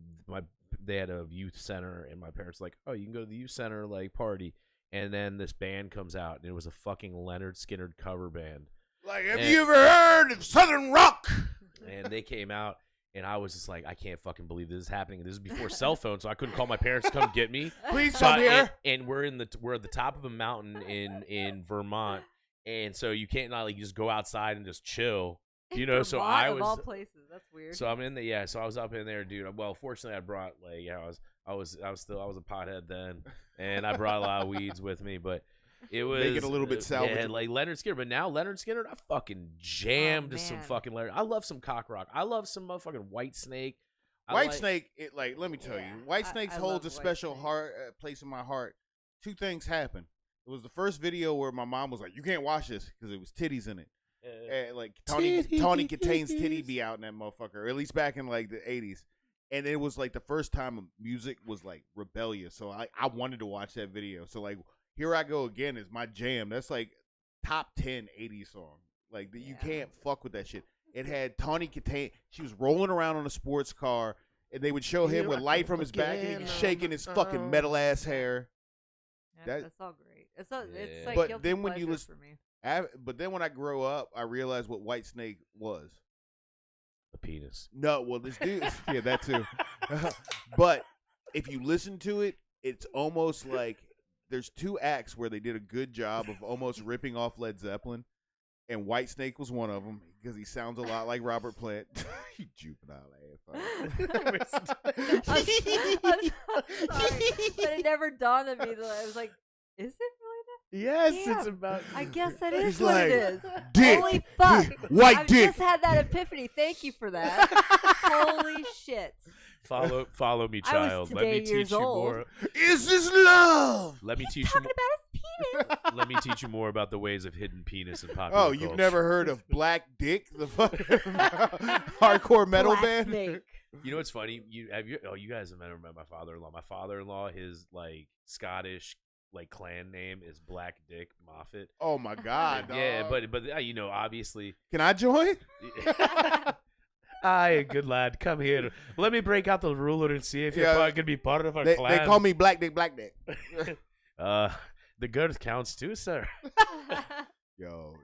they had a youth center, and my parents were like, oh, you can go to the youth center like party, and then this band comes out, and it was a fucking Leonard Skinner cover band. Like, have you ever heard of Southern Rock? And they came out, and I was just like, I can't fucking believe this is happening. This is before cell phone, so I couldn't call my parents to come get me. Please come here. And we're at the top of a mountain in Vermont, and so you can't like just go outside and just chill. You know, so I was of all places. That's weird. So I'm in the so I was up in there, dude. Well, fortunately, I brought like I was a pothead then, and I brought a lot of weeds with me. But It was make it a little bit salvageable. Yeah, like Leonard Skinner. But now Leonard Skinner, I fucking jammed to some man. fucking Leonard. I love some cock rock. I love some motherfucking White Snake. Snake, let me tell Yeah, you, White Snake I holds a love White special Snake. place in my heart. Two things happened. It was the first video where my mom was like, "You can't watch this because it was titties in it." And, like Tawny Contains titty be out in that motherfucker, or at least back in like the 80s. And it was like the first time music was like rebellious. So I wanted to watch that video. So like Here I Go Again is my jam. That's like top 10 80s song. Like you can't fuck with that shit. It had Tawny Contain. She was rolling around on a sports car, and they would show him with light from his back, and he's shaking his fucking metal ass hair. Yeah, that's all great. It's like But guilty then when you pleasure listen, for me. but then when I grow up, I realized what White Snake was. A penis. No, well, this dude, yeah, that too. But if you listen to it, it's almost like there's two acts where they did a good job of almost ripping off Led Zeppelin, and White Snake was one of them because he sounds a lot like Robert Plant. You juvenile ass. I'm sorry, but it never dawned on me that I was like, is it really that? Yes, Damn. it's about. I guess that is He's what like, it is. dick, Holy fuck. white I've dick. just had that epiphany. Thank you for that. Holy shit. Follow me, I was child. Let today me years teach you old. more. Is this love? Let me teach you. Talking about his penis. Let me teach you more about the ways of hidden penis in popular Oh, culture. you've never heard of Black Dick, the fucking hardcore metal Black band? Snake. You know what's funny? You guys have never met my father-in-law. My father-in-law, his like Scottish like clan name is Black Dick Moffat. Oh my God! Yeah, dog. but obviously. Can I join? Aye, good lad. Come here. Let me break out the ruler and see if you're Yeah. going to be part of our They clan. call me Black Dick, Black Dick. The girth counts too, sir. Yo.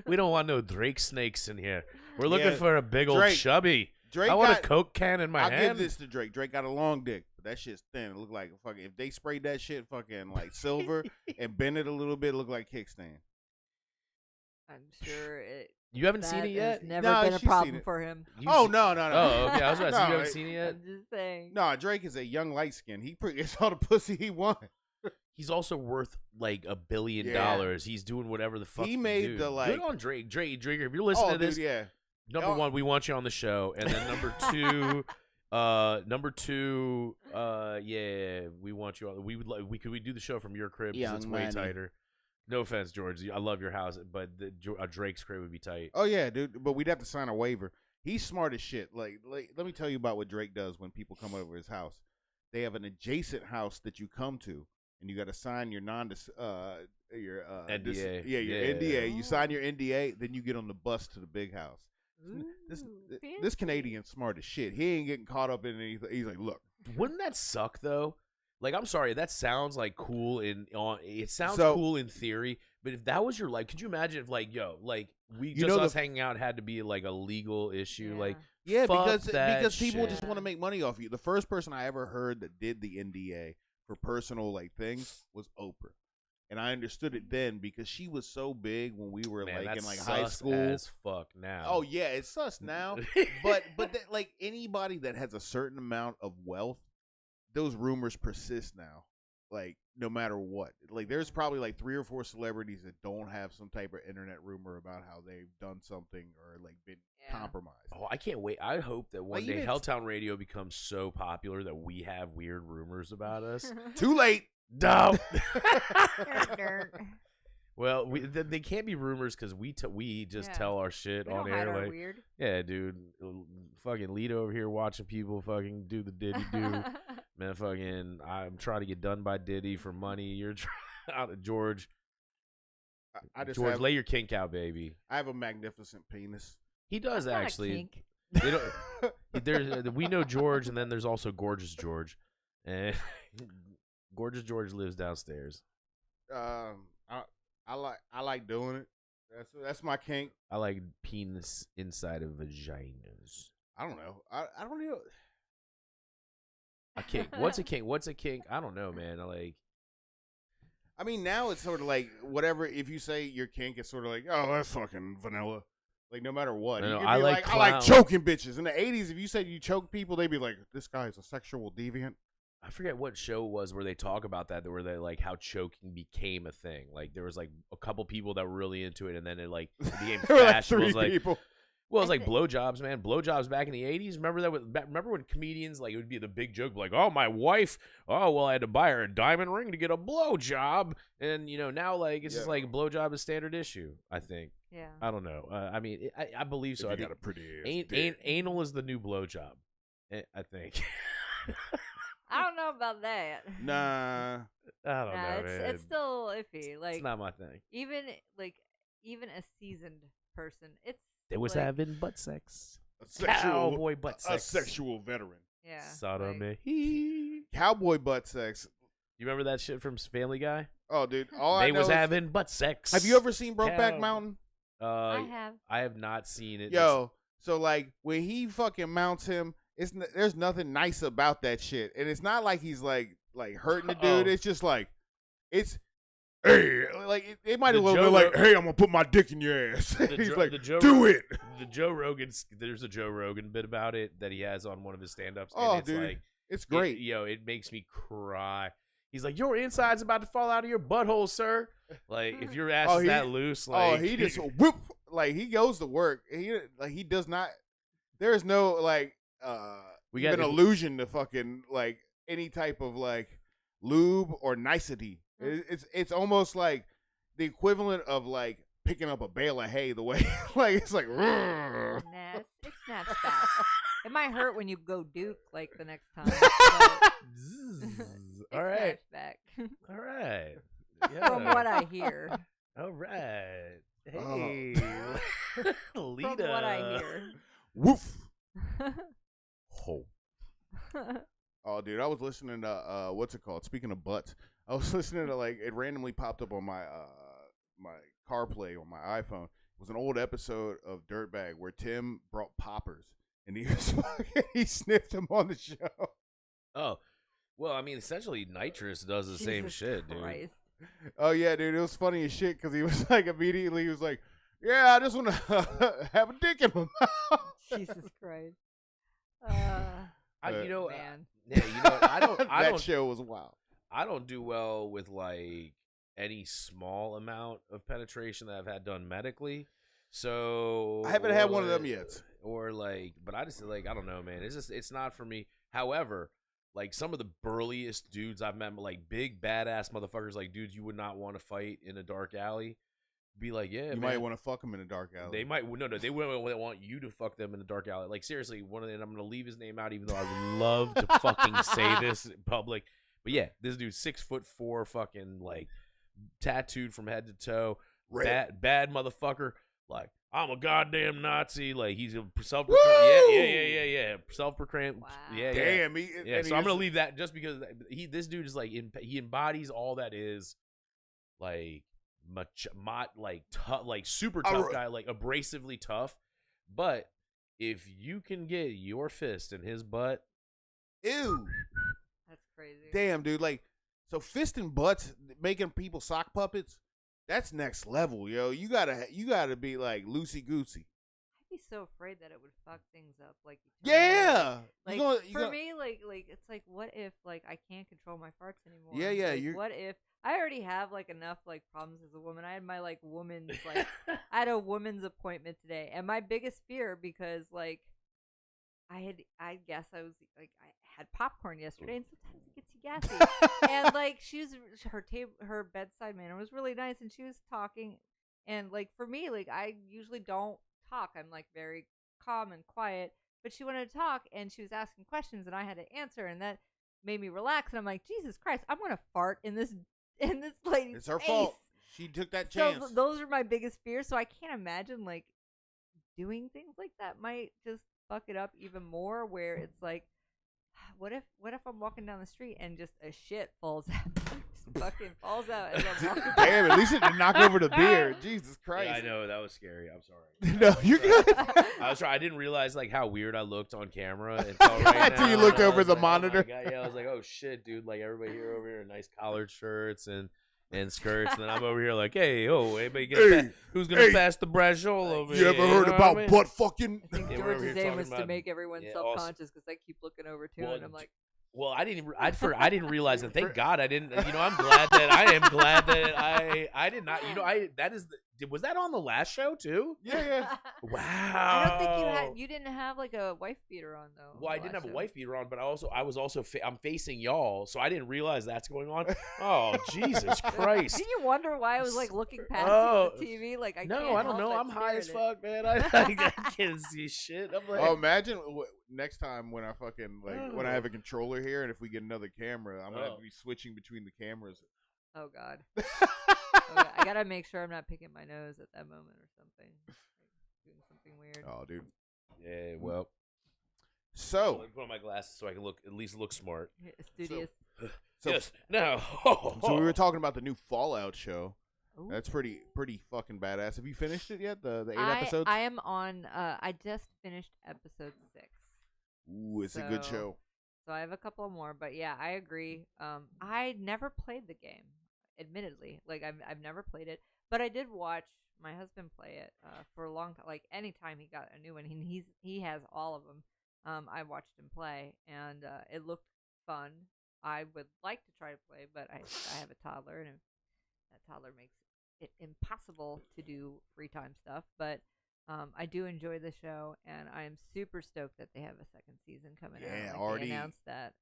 We don't want no Drake snakes in here. We're looking Yeah, for a big old Drake. chubby. Drake I want got, a Coke can in my I'll hand. give this to Drake. Drake got a long dick, but that shit's thin. It looked like a fucking. If they sprayed that shit fucking like silver and bent it a little bit, it looked like kickstand. I'm sure it. You haven't that seen it has yet? never No, been a she's problem seen it. for him. Oh no. Oh, okay. I was about to say, you haven't No, seen it yet? I'm just saying. No, Drake is a young light skin. He gets all the pussy he wants. He's also worth like $1 billion. Yeah. He's doing whatever the fuck He made dude. the, like- Good on Drake. Drake, if you're listening Oh, to this, dude, yeah. number Oh. one, we want you on the show, and then number two, yeah, we want you on. We would like we do the show from your crib because it's Young way money. tighter. No offense, George. I love your house, but Drake's crib would be tight. Oh yeah, dude. But we'd have to sign a waiver. He's smart as shit. Like, let me tell you about what Drake does when people come over his house. They have an adjacent house that you come to, and you got to sign your NDA. your Yeah. NDA. You sign your NDA, then you get on the bus to the big house. This fancy. Canadian's smart as shit. He ain't getting caught up in anything. He's like, look, Wouldn't that suck though? Like, I'm sorry, that sounds like cool it sounds So- cool in theory, but if that was your life, could you imagine if like, we You just know us the- hanging out had to be like a legal issue, Yeah. like yeah, fuck because that people shit. just want to make money off you. The first person I ever heard that did the NDA for personal like things was Oprah. And I understood it then because she was so big when we were Man, like in that's like high sus school. as fuck now. Oh yeah, it's sus now. but like anybody that has a certain amount of wealth, those rumors persist now. Like no matter what. Like there's probably like 3 or 4 celebrities that don't have some type of internet rumor about how they've done something or like been Yeah. compromised. Oh, I can't wait. I hope that one Like, day even- Helltown Radio becomes so popular that we have weird rumors about us. Too late. No. Well, they can't be rumors because we just Yeah. tell our shit We on don't air. hide our Like, weird. yeah, dude, fucking Lita over here watching people fucking do the Diddy do. Man, fucking, I'm trying to get done by Diddy for money. You're trying, George. I just George, have, lay your kink out, baby. I have a magnificent penis. He does That's not a actually. kink. They don't, there's we know George, and then there's also Gorgeous George, and Gorgeous George lives downstairs. I like doing it. That's my kink. I like penis inside of vaginas. I don't know. I don't know. A kink. What's a kink? What's a kink? I don't know, man. I mean, now it's sort of like whatever. If you say your kink, it's sort of like, oh, that's fucking vanilla. Like no matter what, No, you can I be like I like clown. choking bitches. In the '80s, if you said you choke people, they'd be like, this guy is a sexual deviant. I forget what show it was where they talk about that, where they like how choking became a thing. Like there was like a couple people that were really into it, and then it became There were, like, fashionable. It was three like, people. well, it was like blowjobs, man. Blowjobs back in the 80s. Remember that? Remember when comedians, like, it would be the big joke, like, oh, my wife, oh, well, I had to buy her a diamond ring to get a blowjob. And, now, like, it's just like a blowjob is standard issue, I think. Yeah. I don't know. I mean, I believe so. If I you think got a pretty ass anal is the new blowjob, I think. I don't know about that. Nah. I don't know, man. It's still iffy. Like, it's not my thing. even a seasoned person, They was like, having butt sex. A sexual, Cowboy butt a sex. sexual veteran. yeah. Sodomy. Cowboy butt sex. You remember that shit from Family Guy? Oh, dude. All I They know was is- having butt sex. Have you ever seen Brokeback Cow- Mountain? I have. I have not seen it. Yo, so like when he fucking mounts him, there's nothing nice about that shit, and it's not like he's like hurting the dude. Oh. It's just like it's Hey, like it might The have a little Joe bit like, hey, I'm gonna put my dick in your ass. He's like, Joe do it. The Joe Rogan. There's a Joe Rogan bit about it that he has on one of his stand-ups. Oh, and it's dude, like, it's great. It makes me cry. He's like, your inside's about to fall out of your butthole, sir. Like, if your ass is that loose, like, he just whoop, like he goes to work. He does not. There is no like We even got- illusion to fucking like any type of like lube or nicety. It's almost like the equivalent of like picking up a bale of hay. The way like it's like. It snaps back. It might hurt when you go Duke like the next time. But Zzz. it All right, snaps back. all right. From what I hear. All right. Oh. Hey, Lita. From what I hear. Woof. Ho. Oh, dude, I was listening to what's it called? Speaking of butts, I was listening to like it randomly popped up on my my CarPlay on my iPhone. It was an old episode of Dirtbag where Tim brought poppers and he was he sniffed them on the show. Oh, well, I mean, essentially, nitrous does the same Jesus shit, dude. Christ. Oh yeah, dude, it was funny as shit because he was like immediately he was like, "Yeah, I just want to have a dick in my mouth." Jesus Christ. Man. Yeah, I don't. I that don't. show was wild. I don't do well with like any small amount of penetration that I've had done medically. So I haven't had one of them yet. Or like, but I just like I don't know, man. It's not for me. However, like some of the burliest dudes I've met, like big badass motherfuckers, like dudes you would not want to fight in a dark alley. Be like, yeah, You man. might want to fuck him in a dark alley. They might they wouldn't want you to fuck them in a dark alley. Like seriously, and I'm gonna leave his name out, even though I would love to fucking say this in public. But yeah, this dude's 6'4", fucking like tattooed from head to toe, bad motherfucker. Like I'm a goddamn Nazi. Like he's a self-proclaimed, yeah, self-proclaimed. Wow. Yeah, Damn, yeah. So I'm gonna leave that just because this dude is like he embodies all that is like. Like super tough guy, like abrasively tough. But if you can get your fist in his butt, Ew. That's crazy. Damn, dude. Like, so fisting butts, making people sock puppets, that's next level, yo. You gotta be like loosey goosey. I'd be so afraid that it would fuck things up. Like, Yeah. Like You for gonna- me, like it's like, what if like I can't control my farts anymore? Yeah, yeah, Like, you're- what if I already have like enough like problems as a woman? I had my like woman's like I had a woman's appointment today, and my biggest fear because like I guess I was like I had popcorn yesterday, and sometimes it gets you gassy. And like her bedside manner was really nice, and she was talking, and like for me, like I usually don't talk. I'm like very calm and quiet, but she wanted to talk, and she was asking questions, and I had to answer, and that made me relax. And I'm like, Jesus Christ, I'm gonna fart in this lady's It's her face. fault. She took that chance. So those are my biggest fears. So I can't imagine like doing things like that might just fuck it up even more. Where it's like, what if I'm walking down the street and just a shit falls out, just fucking falls out as I'm walking. Damn, at least it didn't knock over the beer. Jesus Christ. yeah, I know that was scary. I'm sorry. No, you're good. I was trying. I didn't realize like how weird I looked on camera until right Until now. you looked And I over was the like, oh my monitor. God. Yeah, I was like, oh shit, dude! Like everybody over here in nice collared shirts and skirts, and then I'm over here like, hey, anybody who's gonna pass the brajol over You here? ever heard know about what I mean? butt fucking? I think Yeah, we're over George's here aim talking was to about- make everyone yeah, self-conscious because I keep looking over too, Well, and I'm like, Well, I didn't realize that. Thank God I didn't. I'm glad that I am glad that I did not. Was that on the last show too? Yeah. Wow. I don't think you didn't have like a wife beater on though. Well, I didn't have a wife beater on, but I'm facing y'all, so I didn't realize that's going on. Oh, Jesus Christ! Did you wonder why I was like looking past the TV? Like I don't know. I'm high as fuck, man. I can't see shit. I'm like, oh, imagine next time when I fucking when I have a controller here, and if we get another camera, I'm gonna have to be switching between the cameras. Oh God. I gotta make sure I'm not picking my nose at that moment or something. Like, doing something weird. Oh, dude. Yeah. Well. So Let me put on my glasses so I can at least look smart. Studious. Yes. No. So we were talking about the new Fallout show. Ooh. That's pretty fucking badass. Have you finished it yet? The 8 episodes? I am on. I just finished episode 6. Ooh, it's a good show. So I have a couple more, but yeah, I agree. I never played the game, admittedly. Like I've never played it, but I did watch my husband play it for a long time. Like anytime he got a new one, he has all of them. I watched him play, and it looked fun. I would like to try to play, but I have a toddler, and that toddler makes it impossible to do free time stuff. But I do enjoy the show, and I am super stoked that they have a second season coming out. Yeah, like, already they announced that.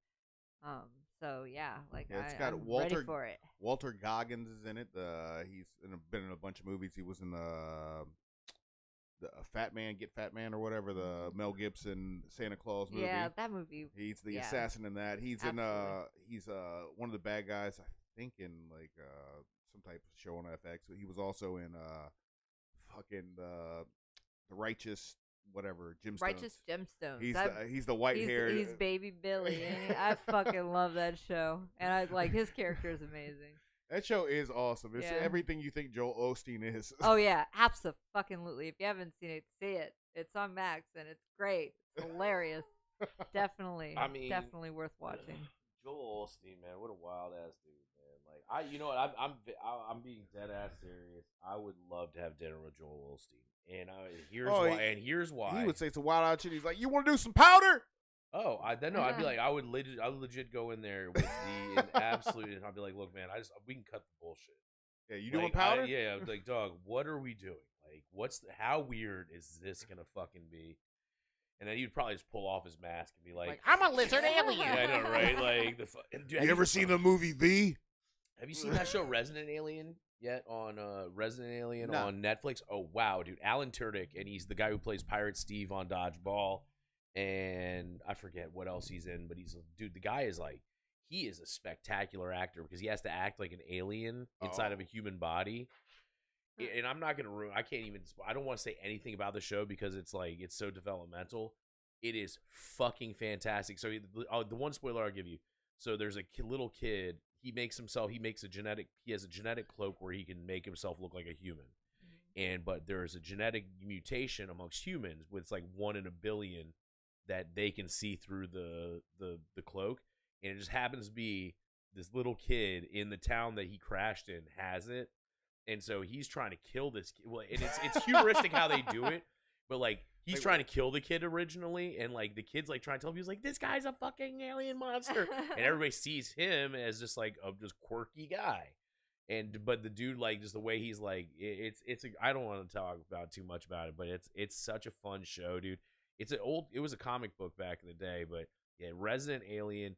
So yeah, like it's got I'm Walter ready for it. Walter Goggins is in it. He's been in a bunch of movies. He was in the Fat Man, Get Fat Man, or whatever, the Mel Gibson Santa Claus movie. Yeah, that movie. He's the assassin in that. He's Absolutely. he's one of the bad guys, I think, in like some type of show on FX. But he was also in fucking the Righteous whatever Gemstones. Righteous Gemstones. He's the white haired. He's Baby Billy. And I fucking love that show, and I like his character is amazing. That show is awesome. It's Yeah. everything you think Joel Osteen is. Oh yeah, absolutely. If you haven't seen it, see it. It's on Max, and it's great. It's hilarious. Definitely. I mean, definitely worth watching. Joel Osteen, man, what a wild ass dude, man. Like you know what? I'm being dead ass serious. I would love to have dinner with Joel Osteen, and here's why. He would say some wild out shit. He's like, "You want to do some powder?" Oh, I'd be like, I would legit go in there with the absolute, and I'd be like, look, man, we can cut the bullshit. Yeah, you doing powder? Yeah, like, dog, what are we doing? Like, how weird is this gonna fucking be? And then he'd probably just pull off his mask and be like I'm a lizard alien. Yeah, I know, right? Like, you ever seen the movie V? Have you seen that show Resident Alien yet on Resident Alien No. on Netflix? Oh wow, dude, Alan Tudyk, and he's the guy who plays Pirate Steve on Dodgeball. And I forget what else he's in, but the guy is like, he is a spectacular actor because he has to act like an alien inside of a human body. And I'm not going to ruin, I don't want to say anything about the show because it's so developmental. It is fucking fantastic. So the one spoiler I'll give you. So there's a little kid, he has a genetic cloak where he can make himself look like a human. But there's a genetic mutation amongst humans with it's like 1 in a billion that they can see through the cloak, and it just happens to be this little kid in the town that he crashed in has it, and so he's trying to kill this kid. Well, and it's heuristic how they do it, but like he's trying to kill the kid originally, and like the kid's like trying to tell him, he's like, this guy's a fucking alien monster, and everybody sees him as just like a just quirky guy. But the dude, like, just the way he's like, I don't want to talk about too much about it, but it's such a fun show, dude. It was a comic book back in the day, but yeah, Resident Alien,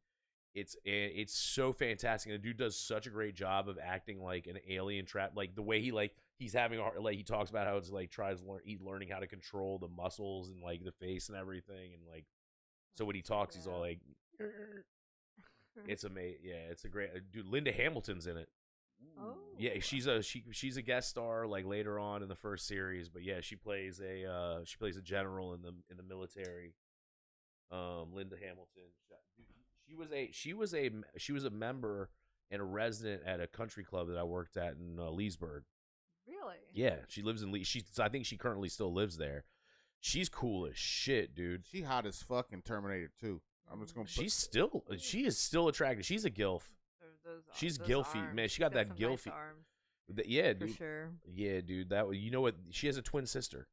it's so fantastic. And the dude does such a great job of acting like an alien trap, like the way he's having he talks about how it's like learning how to control the muscles and like the face and everything, and like so when he talks, he's all like, it's amazing. Yeah, it's a great dude. Linda Hamilton's in it. Oh. Yeah, she's a guest star like later on in the first series, but yeah, she plays a general in the military. Linda Hamilton. She was a member and a resident at a country club that I worked at in Leesburg. Really? Yeah, she lives in I think she currently still lives there. She's cool as shit, dude. She hot as fucking Terminator 2. I'm just gonna. She is still attractive. She's a gilf. She's gilfy, arms. man. She got that gilfy. Nice Yeah, for dude. sure. Yeah, dude. You know what? She has a twin sister,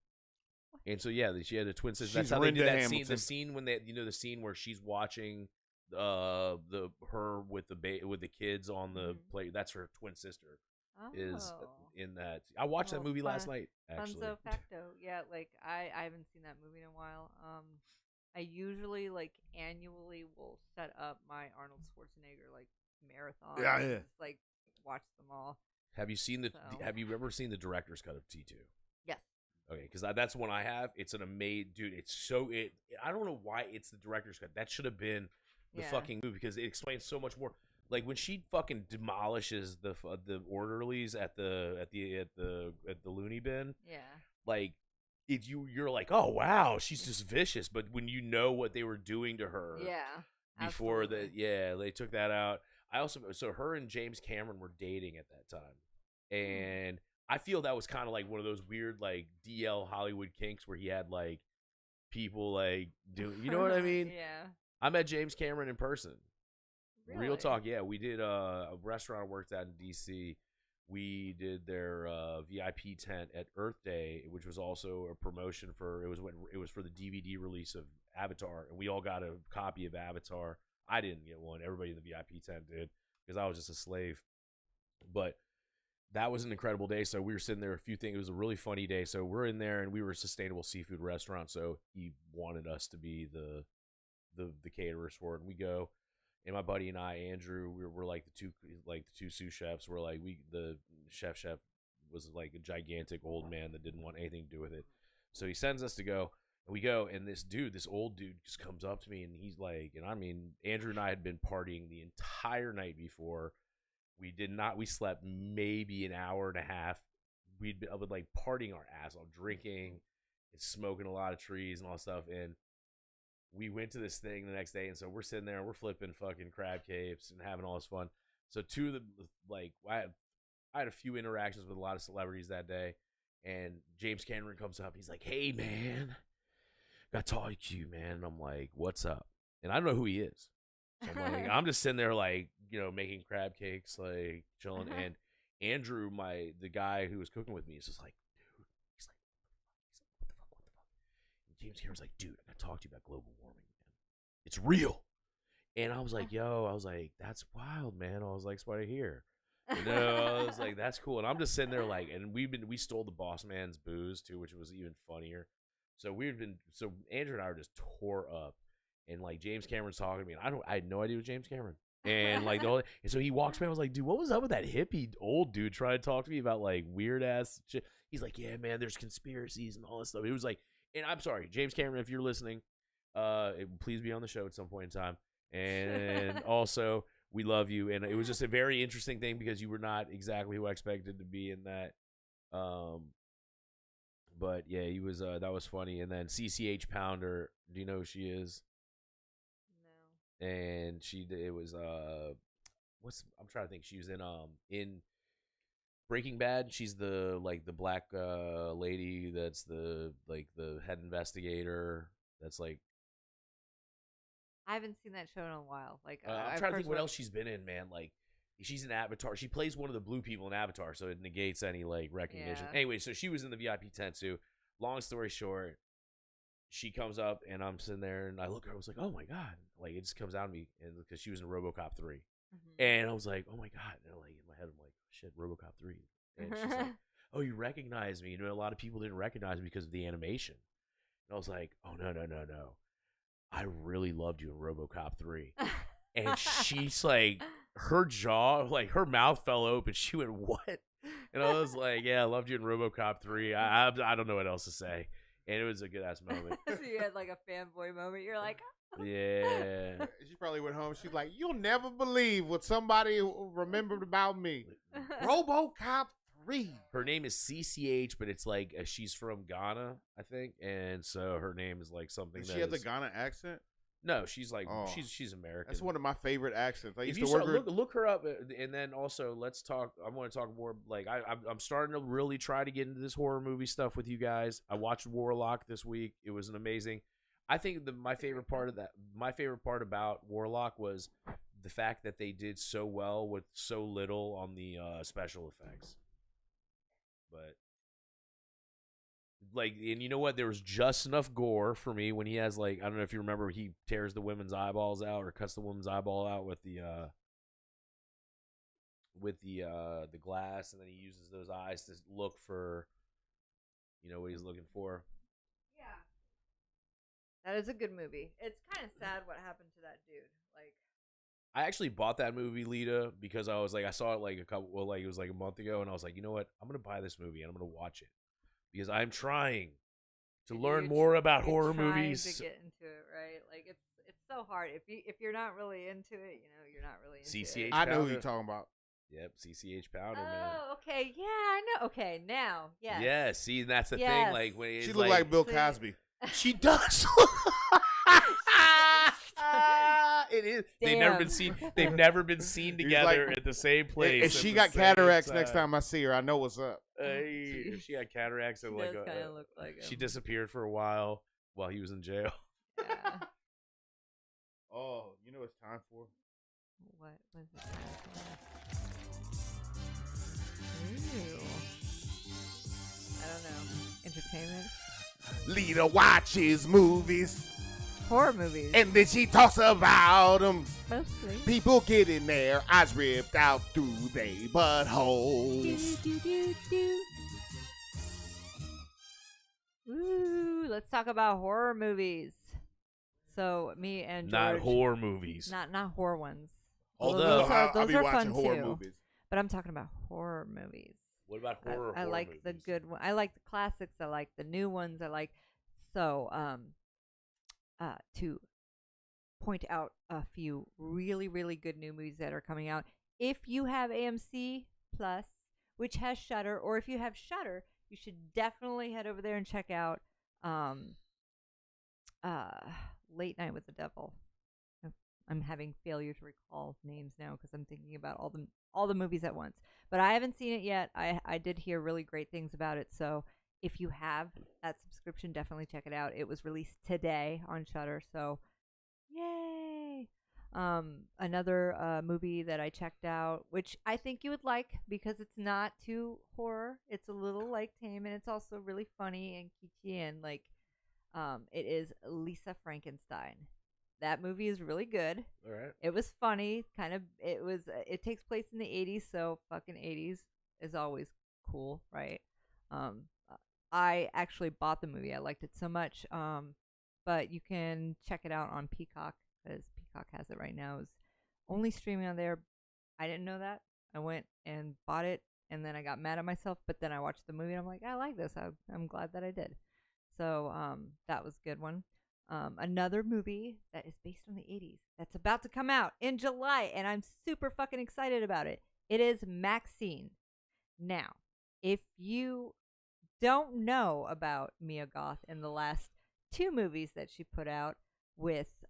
and so yeah, she had a twin sister. She's That's how they did Linda that scene. Hamilton. The scene when the scene where she's watching her with the kids on the plate. That's her twin sister. Is in that. I watched that movie last night. Actually, Funzo facto. Yeah, like I haven't seen that movie in a while. I usually like annually will set up my Arnold Schwarzenegger like marathon. Yeah. Like watch them all. Have you seen Have you ever seen the director's cut of T2? Yes. Okay, because that's one I have. It's an amazing dude. It's so I don't know why it's the director's cut. That should have been the fucking movie because it explains so much more. Like when she fucking demolishes the orderlies at the loony bin. Yeah. Like you're like, oh wow, she's just vicious. But when you know what they were doing to her. Yeah. Before absolutely. they took that out. So her and James Cameron were dating at that time, and I feel that was kind of like one of those weird like DL Hollywood kinks where he had like people like doing, you know what I mean? Yeah. I met James Cameron in person. Really? Real talk, yeah. We did a restaurant I worked at in DC. We did their VIP tent at Earth Day, which was also a promotion for it was for the DVD release of Avatar, and we all got a copy of Avatar. I didn't get one. Everybody in the VIP tent did because I was just a slave. But that was an incredible day. So we were sitting there. It was a really funny day. So we're in there, and we were a sustainable seafood restaurant. So he wanted us to be the caterers for it. And we go. And my buddy and I, Andrew, we're like the two sous chefs. We're like the chef was like a gigantic old man that didn't want anything to do with it. So he sends us to go, and we go, and this old dude just comes up to me, and he's like, and I mean, Andrew and I had been partying the entire night before. We slept maybe an hour and a half. We'd been like partying our ass off, drinking and smoking a lot of trees and all that stuff, and we went to this thing the next day, and so we're sitting there and we're flipping fucking crab cakes and having all this fun. So two of the I had a few interactions with a lot of celebrities that day, and James Cameron comes up. He's like, "Hey man, got to talk to you, man." And I'm like, "What's up?" And I don't know who he is. So I'm just sitting there like, making crab cakes, like chilling. And Andrew, the guy who was cooking with me, is just like, dude, he's like, what the fuck? And James Cameron's like, dude, I gotta talk to you about global warming, man. It's real. And I was like, that's wild, man. I was like, it's what I hear. I was like, that's cool. And I'm just sitting there like, and we stole the boss man's booze too, which was even funnier. So Andrew and I were just tore up. And like James Cameron's talking to me, and I had no idea it was James Cameron. And like and so he walks by. I was like, dude, what was up with that hippie old dude trying to talk to me about like weird ass shit? He's like, yeah, man, there's conspiracies and all this stuff. It was like, and I'm sorry, James Cameron, if you're listening, please be on the show at some point in time. And also, we love you. And it was just a very interesting thing because you were not exactly who I expected to be in that. But yeah, he was. That was funny. And then CCH Pounder, do you know who she is? And it was I'm trying to think. She was in Breaking Bad. She's the black lady that's the head investigator. That's like, I haven't seen that show in a while. Like I'm trying to think what else she's been in, man. Like she's in Avatar. She plays one of the blue people in Avatar, so it negates any like recognition. Yeah. Anyway, so she was in the VIP tent too. Long story short, she comes up and I'm sitting there and I look at her. I was like, oh my god, like it just comes out of me, and because she was in RoboCop 3, and I was like, oh my god, and like in my head I'm like, shit, RoboCop 3, and she's like, oh, you recognize me? A lot of people didn't recognize me because of the animation, and I was like, oh no, I really loved you in RoboCop 3, and she's like, her jaw, like her mouth fell open. She went, what? And I was like, yeah, I loved you in RoboCop 3. I don't know what else to say. And it was a good ass moment. So you had like a fanboy moment. You're like, yeah. She probably went home. She's like, you'll never believe what somebody remembered about me. RoboCop 3. Her name is CCH, but it's like she's from Ghana, I think, and so her name is like something. Does she have the Ghana accent? No, she's like she's American. That's one of my favorite accents. I if used to work. Look her up, and then also let's talk. I want to talk more. Like I'm starting to really try to get into this horror movie stuff with you guys. I watched Warlock this week. It was an amazing. I think my favorite part about Warlock was the fact that they did so well with so little on the special effects. But Like, and you know what? There was just enough gore for me when he has like, I don't know if you remember, he tears the women's eyeballs out or cuts the woman's eyeball out with the glass, and then he uses those eyes to look for, what he's looking for. Yeah. That is a good movie. It's kind of sad what happened to that dude. Like, I actually bought that movie, Lita, because I was like, I saw it like it was like a month ago, and I was like, you know what? I'm gonna buy this movie and I'm gonna watch it because I'm trying to learn more about horror movies. To get into it, right? Like it's so hard if you're not really into it, you're not really into CCH it. I know who you're talking about. Yep, CCH Powder, man. Oh, okay, yeah, I know. Okay, now, yes. Yeah, see, that's the thing. Yes. Like when it's She looked like Bill Cosby. She does. It is. They've never been seen together at the same place. If she got cataracts next time I see her, I know what's up. If she got cataracts, and does kind of look like him. she disappeared for a while he was in jail. Yeah. Oh, you know what it's time for? What was it? Ooh. I don't know. Entertainment. Lita watches movies. Horror movies. And then she talks about them. Mostly. People getting their eyes ripped out through they buttholes. Ooh, let's talk about horror movies. So me and George, Not horror movies. not horror ones. Although I'll be are watching fun horror too. movies. But I'm talking about horror movies. What about horror? I like movies? the good one. I like the classics. I like the new ones. I like to point out a few really, really good new movies that are coming out. If you have AMC Plus, which has Shudder, or if you have Shudder, you should definitely head over there and check out Late Night with the Devil. I'm having failure to recall names now because I'm thinking about all the movies at once. But I haven't seen it yet. I did hear really great things about it. So if you have that subscription, definitely check it out. It was released today on Shudder. So yay! Another movie that I checked out, which I think you would like because it's not too horror. It's a little like tame, and it's also really funny and kitschy, and like it is Lisa Frankenstein. That movie is really good. All right. It was funny, it takes place in the 80s, so fucking 80s is always cool, right? I actually bought the movie. I liked it so much. But you can check it out on Peacock because Peacock has it right now. It's only streaming on there. I didn't know that. I went and bought it, and then I got mad at myself, but then I watched the movie and I'm like, I like this. I'm glad that I did. So that was a good one. Another movie that is based on the 80s that's about to come out in July, and I'm super fucking excited about it. It is Maxine. Now, if you don't know about Mia Goth in the last 2 movies that she put out with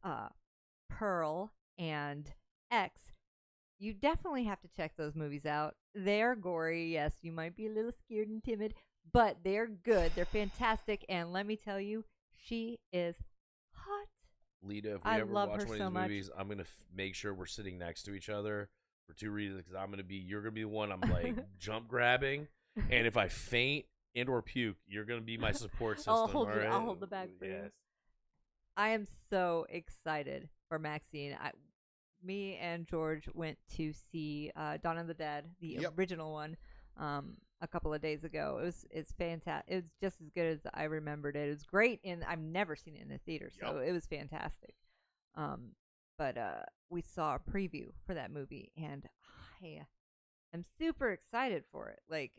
Pearl and X, you definitely have to check those movies out. They're gory. Yes, you might be a little scared and timid, but they're good. They're fantastic, and let me tell you, she is hot. Lita, if we I ever love watch her one so of these much. movies, I'm gonna make sure we're sitting next to each other for 2 reasons. Because you're gonna be the one I'm like jump grabbing, and if I faint and or puke, you're gonna be my support system. I'll hold all right? I'll hold the bag for you. Yes. I am so excited for Maxine. Me and George went to see Dawn of the Dead, the original one, a couple of days ago. It's fantastic. It was just as good as I remembered it. It was great, and I've never seen it in the theater, so it was fantastic. But we saw a preview for that movie, and I'm super excited for it. Like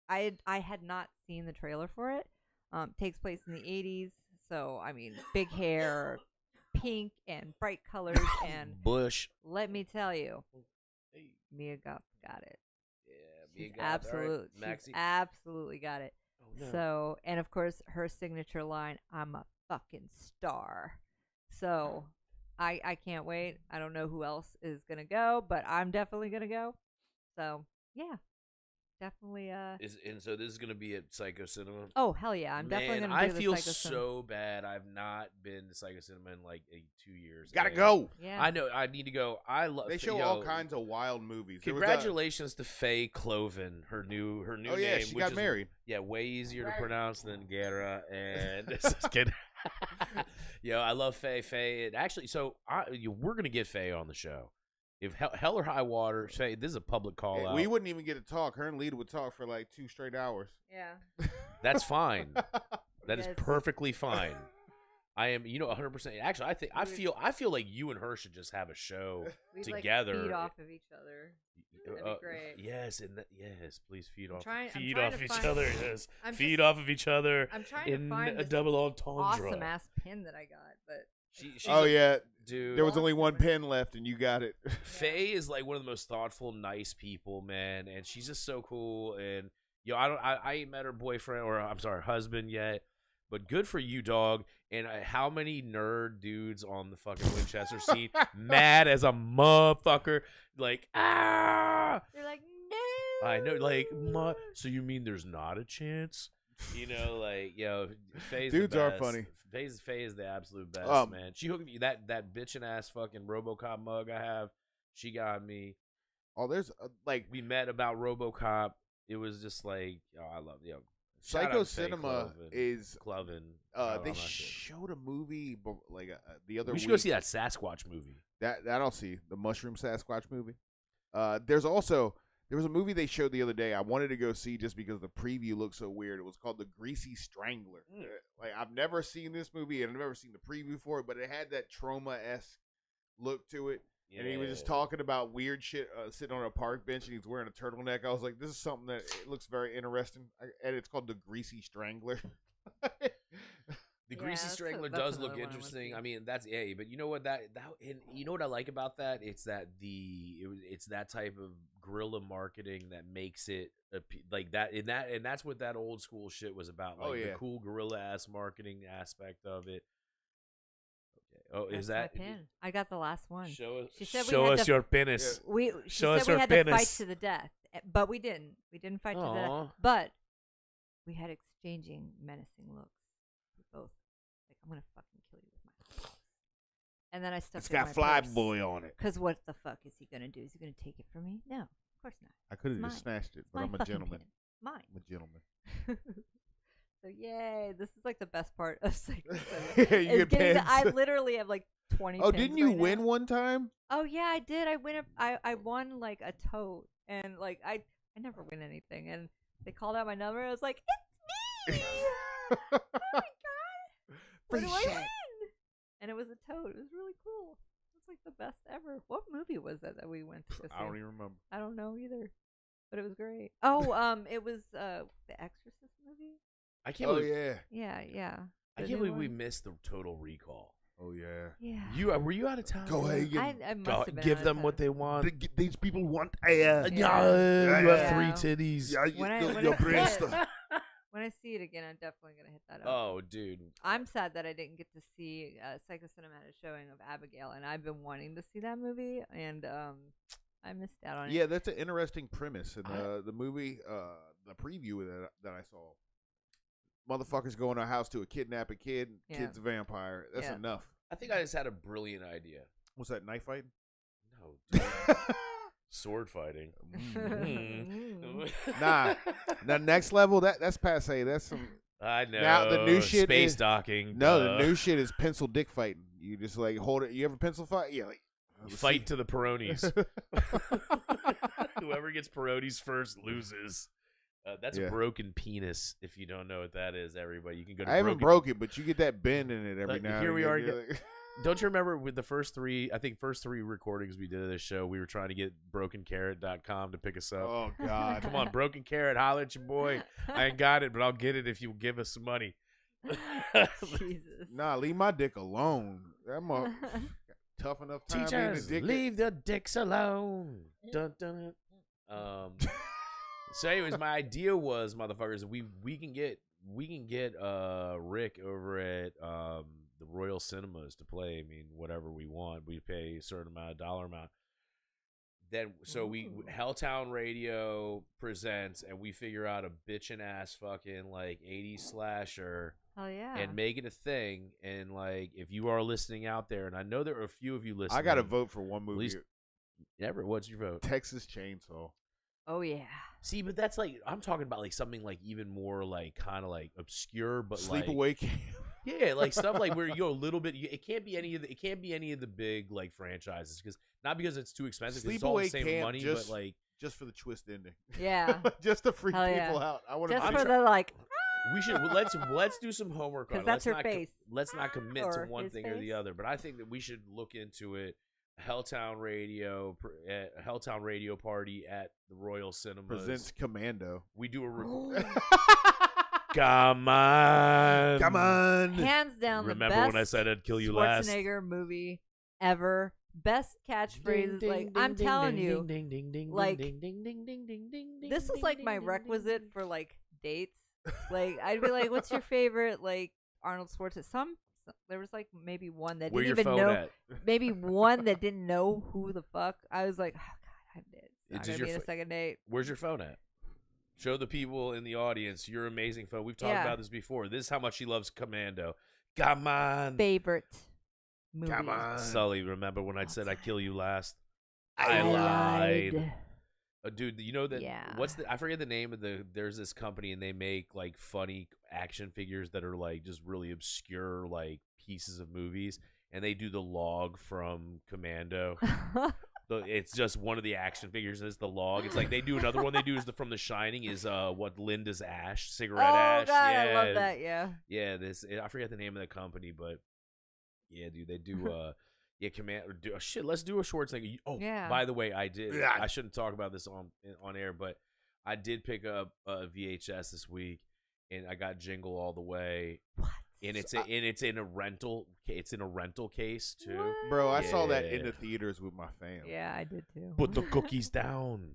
I had not seen the trailer for it. Takes place in the 80s, so I mean, big hair, pink and bright colors, and Bush. let me tell you, Hey. Mia Goth got it. Yeah, She's absolutely got it. Oh, no. So, and of course, her signature line, "I'm a fucking star." So, I can't wait. I don't know who else is gonna go, but I'm definitely gonna go. So, yeah. definitely. And so this is gonna be at Psycho Cinema. Oh hell yeah! I'm definitely Man, gonna I do the feel Psycho Cinema. so bad. I've not been to Psycho Cinema in like 2 years. Gotta And go. Yeah. I know. I need to go. I love. They show all kinds of wild movies. There was Congratulations to Faye Cloven. Her new Oh yeah, name. she which got is, married. Yeah, way easier to pronounce than Guerra. And just kidding. Yo, I love Faye. Faye. Actually, so we're gonna get Faye on the show. If hell or high water, Faye, this is a public call out. We wouldn't even get to talk. Her and Lita would talk for like 2 straight hours. Yeah. That's fine. That is Yes. perfectly fine. I am, 100%. Actually, I feel like you and her should just have a show We'd together. Like feed off of each other. That'd be great. Yes, yes, please feed off trying of to each find- other. Yes, I'm feed just- off of each other I'm trying in to find a this double entendre. awesome ass pin that I got, but She's Oh yeah, dude. there was only one Lost pen left, and you got it. Faye is like one of the most thoughtful, nice people, man, and she's just so cool. And I ain't met her boyfriend or I'm sorry, husband yet, but good for you, dog. And how many nerd dudes on the fucking Winchester scene mad as a motherfucker, like they're like, no. I know, like so you mean there's not a chance? Like Faye's Dudes the are best. funny. Faye is the absolute best, man. She hooked me that bitchin' ass fucking RoboCop mug I have. She got me. Oh, there's We met about RoboCop. It was just like, I love shout out Psycho to Faye Cinema is Cloven. they showed a movie the other We should week. go see that Sasquatch movie. That I'll see, the Mushroom Sasquatch movie. There was a movie they showed the other day I wanted to go see just because the preview looked so weird. It was called The Greasy Strangler. Like, I've never seen this movie and I've never seen the preview for it, but it had that trauma-esque look to it. Yeah. And he was just talking about weird shit sitting on a park bench and he's wearing a turtleneck. I was like, this is something that it looks very interesting. And it's called The Greasy Strangler. The Greasy Strangler does look interesting. I mean, that's but you know what and you know what I like about that? It's that it's that type of guerrilla marketing that makes it like that, and that's what that old school shit was about. Like the cool guerrilla ass marketing aspect of it. Okay. Oh, That's is that my pin? I got the last one. Show us your penis. She said we had to fight to the death, but we didn't. We didn't fight to the death, but we had exchanging menacing looks. We both like, I'm gonna fucking kill you with my claws. And then I stuck It's it in got my Fly purse. Boy on it. Because what the fuck is he gonna do? Is he gonna take it from me? No, of course not. I could have It's just mine. snatched it, It's but my I'm a fucking gentleman. pin. Mine. I'm a gentleman. So yay! This is like the best part of Psycho You Cinema. get pins. I literally have like 20. Oh, pins didn't you right win now. one time? Oh yeah, I did. I won like a tote, and like I never win anything. And they called out my number. I was like, it's me! Oh my god! What Free do I shit. win? And it was a tote. It was really cool. It was like the best ever. What movie was that we went to go see? I don't even remember. I don't know either, but it was great. Oh, it was the Exorcist movie. I can't Oh believe Yeah. I The can't new believe we one. missed the Total Recall. Oh yeah. Yeah. Were you out of town? Go ahead. I must have been give out of them town. what they want. These people want air. Yeah, you have Yeah. 3 titties. When I your see breast. it- When I see it again, I'm definitely gonna hit that up. Oh, dude. I'm sad that I didn't get to see Psycho Cinema had a showing of Abigail, and I've been wanting to see that movie, and I missed out on it. Yeah, that's an interesting premise. And the movie, the preview that I saw, motherfuckers go in a house to kidnap a kid, Yeah. kid's a vampire. That's Yeah. enough. I think I just had a brilliant idea. What's that, knife fighting? No, dude. Sword fighting. Mm. Nah. Now, next level, that's passe. That's some. I know. Now, the new shit Space is- docking. No, the new shit is pencil dick fighting. You just like hold it. You ever pencil fight? Yeah, like Fight to the Peronis. Whoever gets Peronis first loses. That's Yeah. a broken penis. If you don't know what that is, everybody, you can go to. I haven't broke it, but you get that bend in it every Like, now. here and we again. are You're like- Don't you remember with the first 3 recordings we did of this show, we were trying to get brokencarrot.com to pick us up. Oh God! Come on, Broken Carrot, holla at your boy. I ain't got it, but I'll get it if you give us some money. Jesus. Nah, leave my dick alone. I'm tough enough time being a Teachers, dick. leave the dicks alone. Dun, dun, dun. So, anyways, my idea was, motherfuckers, we can get Rick over at the Royal Cinemas to play. I mean, whatever we want, we pay a certain dollar amount. then we Helltown Radio presents, and we figure out a bitchin' ass fucking like 80s slasher. Oh yeah. And make it a thing. And like, if you are listening out there, and I know there are a few of you listening, I got to vote for one movie. Never. What's your vote? Texas Chainsaw. Oh yeah. See, but that's like, I'm talking about like something like even more like kind of like obscure, but Sleepaway Camp. Yeah, like stuff like where you go a little bit. It can't be any of the big like franchises, because not because it's too expensive. 'Cause it's all the same money, but like just for the twist ending. Yeah. Just to freak Hell people yeah. out. I want Just to. for the like. we should let's do some homework on it. That's let's her face. Let's not commit to Or one his thing or the face. other. But I think that we should look into it. Helltown Radio, a Helltown Radio party at the Royal Cinemas presents Commando. We do a Come on. Come on. Hands down, Remember the best when I said I'd kill you last? Schwarzenegger movie ever. Best catchphrases. Like I'm telling you, like this is like my requisite for like dates. Like I'd be like, "What's your favorite like Arnold Schwarzenegger?" There was like maybe one that Where didn't your even phone know. at? Maybe one that didn't know who the fuck. I was like, "Oh God, I'm dead. It's not Does gonna your be in a second date." Where's your phone at? Show the people in the audience your amazing phone. We've talked about this before. This is how much she loves Commando. Come on. Favorite movie. Come on. Sully, remember when I said I'd kill you last? I lied. lied. Dude, you know that Yeah. I forget the name of there's this company, and they make like funny action figures that are like just really obscure like pieces of movies, and they do the log from Commando. It's just one of the action figures is the log. It's like they do another one they do is from The Shining is what Linda's ash, cigarette ash. Oh God, yeah. I love that. Yeah. Yeah, I forget the name of the company, but yeah, dude, they do yeah, shit, let's do a Schwarzenegger. Oh, Yeah. by the way, I did. Yeah. I shouldn't talk about this on air, but I did pick up a VHS this week, and I got Jingle All the Way. What? And it's in a rental. It's in a rental case too. What? Bro, I saw that in Yeah. the theaters with my fam. Yeah, I did too. Put the cookies down.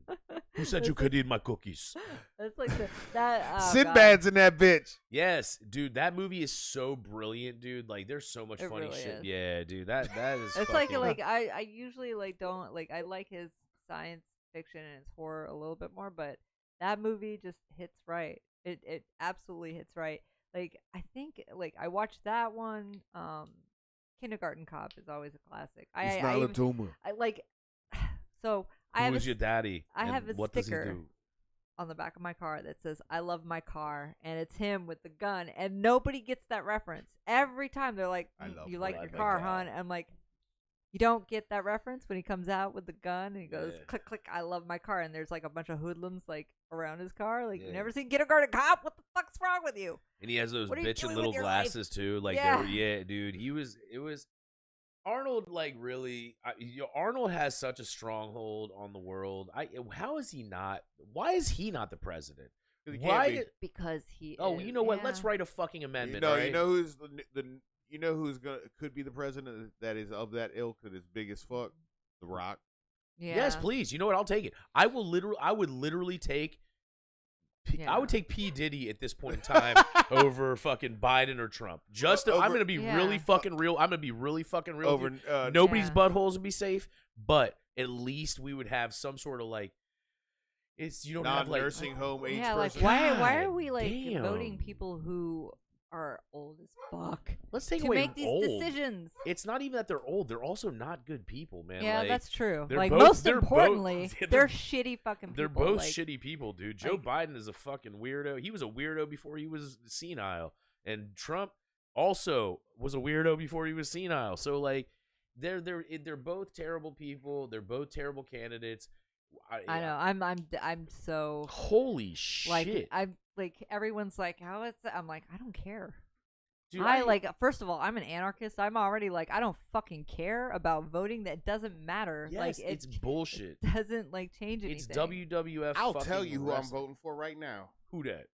Who said you could eat my cookies? That's like that. Oh, Sinbad's in that bitch. Yes, dude, that movie is so brilliant, dude. Like, there's so much It funny really shit. is. Yeah, dude, that is. It's fucking, like I usually like don't like I like his science fiction and his horror a little bit more, but that movie just hits right. It absolutely hits right. Like I think like I watched that one. Kindergarten Cop is always a classic. It's not a tumor. I like. So I Who have is your daddy? I and have a what does he sticker do? on the back of my car that says "I love my car," and it's him with the gun, and nobody gets that reference. Every time they're like, I love "You my like your car." car, hon?" I'm like, "You don't get that reference when he comes out with the gun and he goes Yeah. click click. I love my car," and there's like a bunch of hoodlums like around his car. Like Yeah. you never seen Kindergarten Cop? What the fuck's wrong with you? And he has those What are you bitchin' doing little with your life? glasses too. Like, Yeah. yeah, dude. It was Arnold. Like, really, Arnold has such a stronghold on the world. How is he not? Why is he not the president? 'Cause he Why? can't be. Because he. Oh, is, you know what? yeah. Let's write a fucking amendment. No, right? you know who's you know who's gonna could be the president that is of that ilk that is big as fuck? The Rock. Yeah. Yes, please. You know what? I'll take it. I would literally take. Yeah. I would take P. Diddy at this point in time over fucking Biden or Trump. I'm gonna be Yeah. really fucking real. I'm gonna be really fucking real. Over Nobody's Yeah. buttholes would be safe, but at least we would have some sort of like. It's you don't have like non-nursing home age Yeah, like person. why are God we like damn. voting people who are old as fuck Let's take to away make these old. decisions? It's not even that they're old; they're also not good people, man. Yeah, like, that's true. they're Like both- most they're both- importantly, they're- they're shitty fucking people. They're both like, shitty people, dude. Joe Biden is a fucking weirdo. He was a weirdo before he was senile, and Trump also was a weirdo before he was senile. So like, they're both terrible people. They're both terrible candidates. I know. I'm so Holy shit! like I'm like everyone's like how it's. I'm like I don't care. Dude, I like first of all I'm an anarchist. I'm already like I don't fucking care about voting. That doesn't matter. Yes, like it's bullshit. It doesn't like change anything. It's WWF. I'll fucking tell you who I'm wrestling. voting for right now. Who that?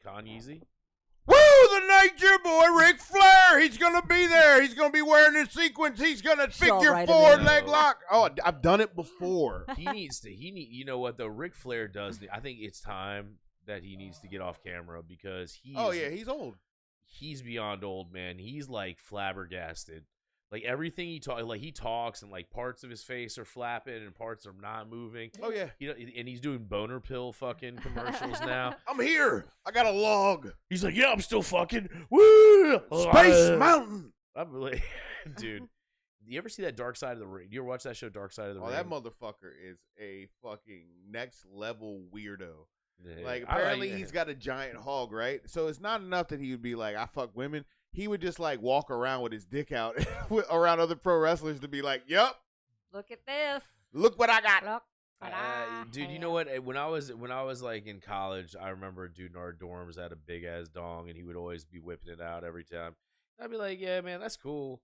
Kanye? Woo! The Nature Boy, Ric Flair. He's gonna be there. He's gonna be wearing his sequins. He's gonna figure right four in leg there. lock. Oh, I've done it before. You know what though? Ric Flair does. I think it's time that he needs to get off camera because Oh yeah, he's old. he's beyond old, man. He's like flabbergasted. Like everything he talks and like parts of his face are flapping and parts are not moving. Oh yeah. You know, and he's doing boner pill fucking commercials now. I'm here. I got a log. He's like, yeah, I'm still fucking woo Space Mountain. I'm really, dude. You ever see that Dark Side of the Ring? You ever watch that show, Dark Side of the Ring? Oh, that motherfucker is a fucking next level weirdo. Yeah. Like apparently he's got a giant hog, right? So it's not enough that he would be like, I fuck women. He would just like walk around with his dick out around other pro wrestlers to be like, "Yep, Look at this. look what I got." Look what I dude, you know what? When I was like in college, I remember a dude in our dorms had a big ass dong, and he would always be whipping it out every time. I'd be like, "Yeah, man, that's cool,"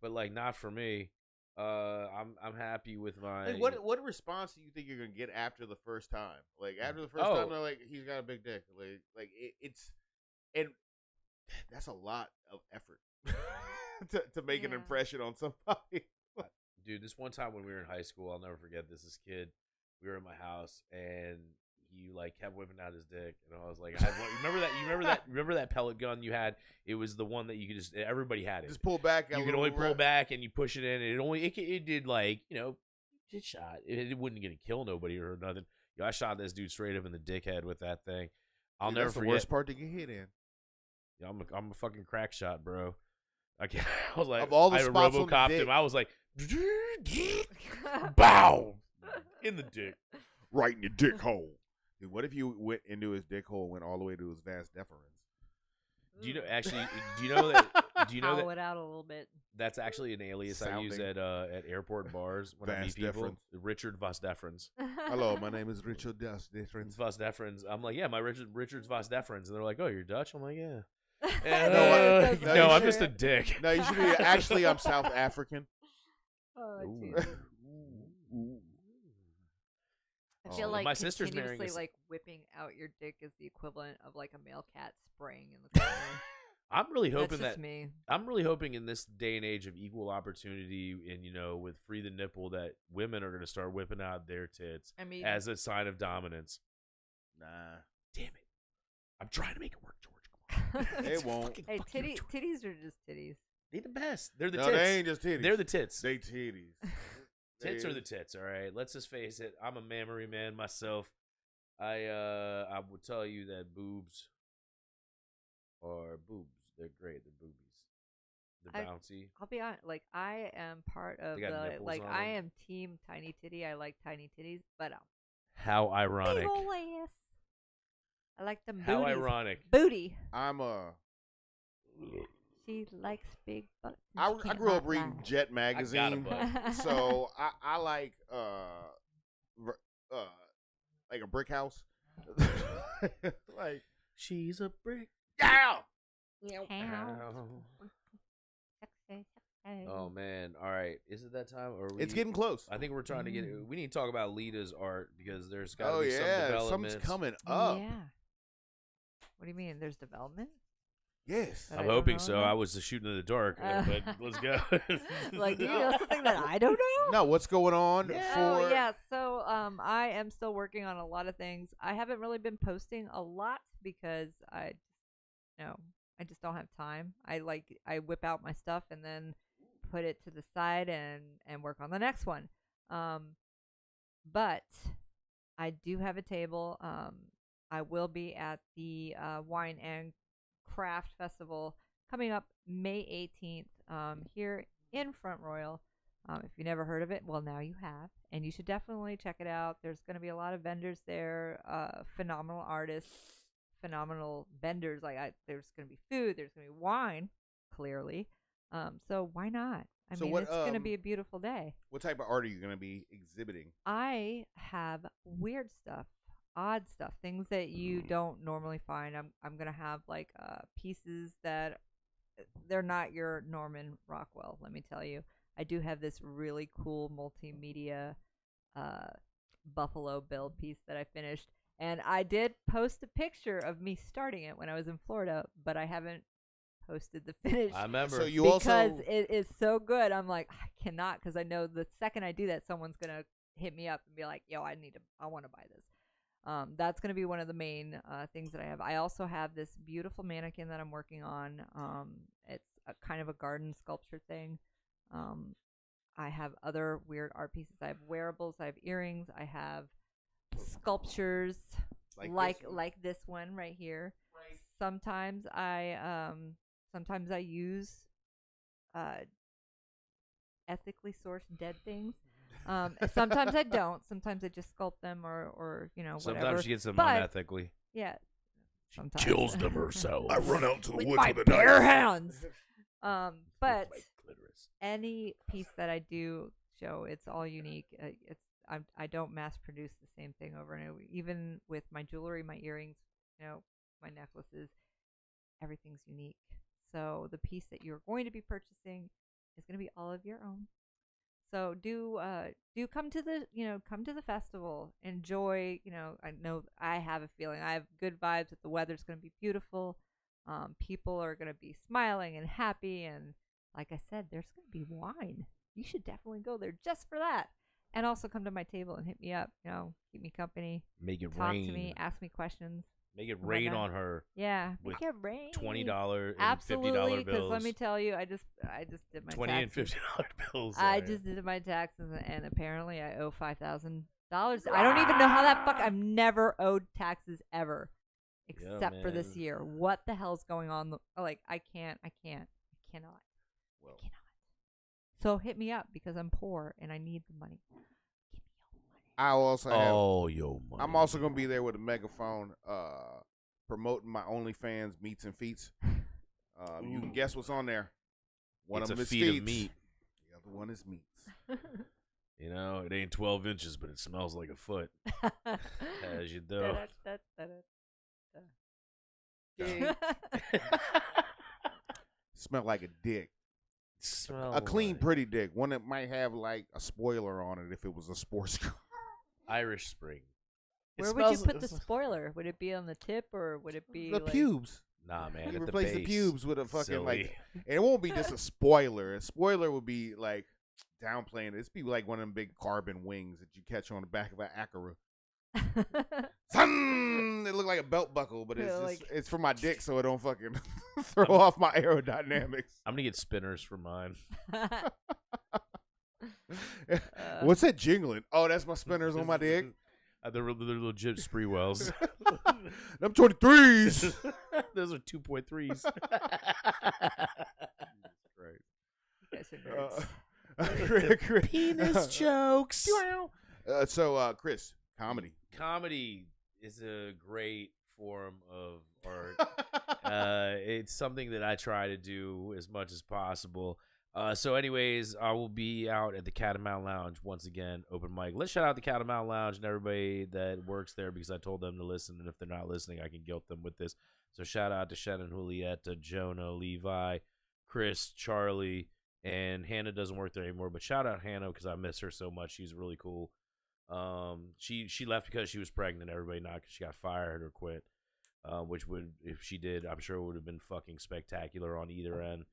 but like not for me. I'm happy with my. Like, what response do you think you're gonna get after the first time? Like after the first time, they're like, "He's got a big dick." It's and that's a lot of effort to make an impression on somebody. Dude, this one time when we were in high school, I'll never forget this. This kid, we were in my house and he like kept whipping out his dick, and I was like, I had one, remember that pellet gun you had? It was the one that you could just everybody had it. Just pull back. You could only pull back and you push it in, and it did like it shot. It wouldn't get to kill nobody or nothing. I shot this dude straight up in the dickhead with that thing. I'll never forget. The worst part to get hit in. Yeah, I'm a fucking crack shot, bro. I was like, of all the I spots on the RoboCopped dick. him. I was like, bow in the dick, right in your dick hole. Dude, what if you went into his dick hole and went all the way to his vas deferens? Do you know? Actually, do you know that? Do you know Hollow that? it out a little bit. That's actually an alias I use at airport bars when I meet people. Richard Vas Deferens. Hello, my name is Richard Vas Deferens. Vas Deferens. I'm like, yeah, my Richard's Vas Deferens, and they're like, oh, you're Dutch. I'm like, yeah. No, I'm just a dick. No, you should be. Actually, I'm South African. Oh, Ooh. I feel like my sister's marrying continuously like whipping out your dick is the equivalent of like a male cat spraying in the corner. I'm really hoping That's just me. I'm really hoping in this day and age of equal opportunity and with free the nipple that women are going to start whipping out their tits as a sign of dominance. Nah. Damn it. I'm trying to make it work, George. Come on. It won't. Hey, titties are just titties. They're the best. They're the no, tits. they ain't just titties. They're the tits. They titties. Tits are the tits, all right? Let's just face it. I'm a mammary man myself. I would tell you that boobs are boobs. They're great. They're boobies. They're bouncy. I'll be honest. Like I am part of the like I am team tiny titty. I like tiny titties, but how ironic. I like them booties. How ironic. Booty. I'm She likes big butts. I grew up reading Jet magazine, so I like like a brick house. Like she's a brick. Yeah. Oh man! All right, is it that time? Or it's getting close. I think we're trying to get. We need to talk about Lita's art because there's got to be some development. Something's coming up. Yeah. What do you mean? There's development? Yes. I'm hoping so. I was just shooting in the dark, but let's go. Like, do you know something that I don't know? No, what's going on? Yeah. So, I am still working on a lot of things. I haven't really been posting a lot because I just don't have time. I whip out my stuff and then put it to the side and work on the next one. But I do have a table. I will be at the Wine and Craft Festival coming up May 18th here in Front Royal. If you never heard of it, well, now you have, and you should definitely check it out. There's going to be a lot of vendors there, phenomenal artists, phenomenal vendors. There's going to be food, there's going to be wine, clearly. So why not? I mean, it's going to be a beautiful day. What type of art are you going to be exhibiting? I have weird stuff. Odd stuff, things that you don't normally find. I'm gonna have like pieces that they're not your Norman Rockwell. Let me tell you, I do have this really cool multimedia Buffalo Bill piece that I finished, and I did post a picture of me starting it when I was in Florida, but I haven't posted the finish. I remember. So you because it is so good. I'm like, I cannot, because I know the second I do that, someone's gonna hit me up and be like, yo, I want to buy this. That's going to be one of the main things that I have. I also have this beautiful mannequin that I'm working on. It's a kind of a garden sculpture thing. I have other weird art pieces. I have wearables. I have earrings. I have sculptures like this one right here. Right. Sometimes I use ethically sourced dead things. Sometimes I don't. Sometimes I just sculpt them or whatever. Sometimes she gets them unethically. Yeah. Sometimes. Kills them herself. I run out to the with woods my with a bare knife. hands. But any piece that I do show, it's all unique. I don't mass produce the same thing over and over. Even with my jewelry, my earrings, my necklaces, everything's unique. So the piece that you're going to be purchasing is going to be all of your own. So do come to the festival. Enjoy. I know I have a feeling. I have good vibes that the weather's going to be beautiful. People are going to be smiling and happy, and like I said, there's going to be wine. You should definitely go there just for that. And also come to my table and hit me up. Keep me company. Make it talk rain. To me. Ask me questions. Make it rain on her. Yeah, make it rain. $20 and Absolutely, $50 bills. because let me tell you, I just did my $20 taxes. and $50 bills. I just did my taxes, and apparently I owe $5,000. I don't even know how that I've never owed taxes ever, except for this year. What the hell's going on? Like I cannot. Well, I cannot. So hit me up because I'm poor and I need the money. Give me your money. I also have, your money. I'm also gonna be there with a megaphone, promoting my OnlyFans meats and feats. You can guess what's on there. One It's of them a is feet of feats. meat. The other one is meats. It ain't 12 inches, but it smells like a foot. As you do. Smell like a dick. Smell A clean, like pretty dick. One that might have like a spoiler on it if it was a sports car. Irish Spring. Where would you put the spoiler? Would it be on the tip or would it be the pubes? Nah, man. You at replace the the base. pubes with a fucking Silly. and it won't be just a spoiler. A spoiler would be like downplaying it. It's be like one of them big carbon wings that you catch on the back of an Acura. It look like a belt buckle, but it's for my dick, so it don't fucking throw off my aerodynamics. I'm gonna get spinners for mine. What's that jingling? Oh, that's my spinners on my dick. They're legit spree wells. Them 23s. Those are 2.3s. Great. Penis jokes. So, Chris, comedy. Comedy is a great form of art. It's something that I try to do as much as possible. So anyways, I will be out at the Catamount Lounge once again, open mic. Let's shout out the Catamount Lounge and everybody that works there because I told them to listen, and if they're not listening, I can guilt them with this. So shout out to Shannon, Julieta, Jonah, Levi, Chris, Charlie, and Hannah doesn't work there anymore, but shout out Hannah because I miss her so much. She's really cool. She left because she was pregnant. Everybody not because she got fired or quit. Which would, if she did, I'm sure it would have been fucking spectacular on either end.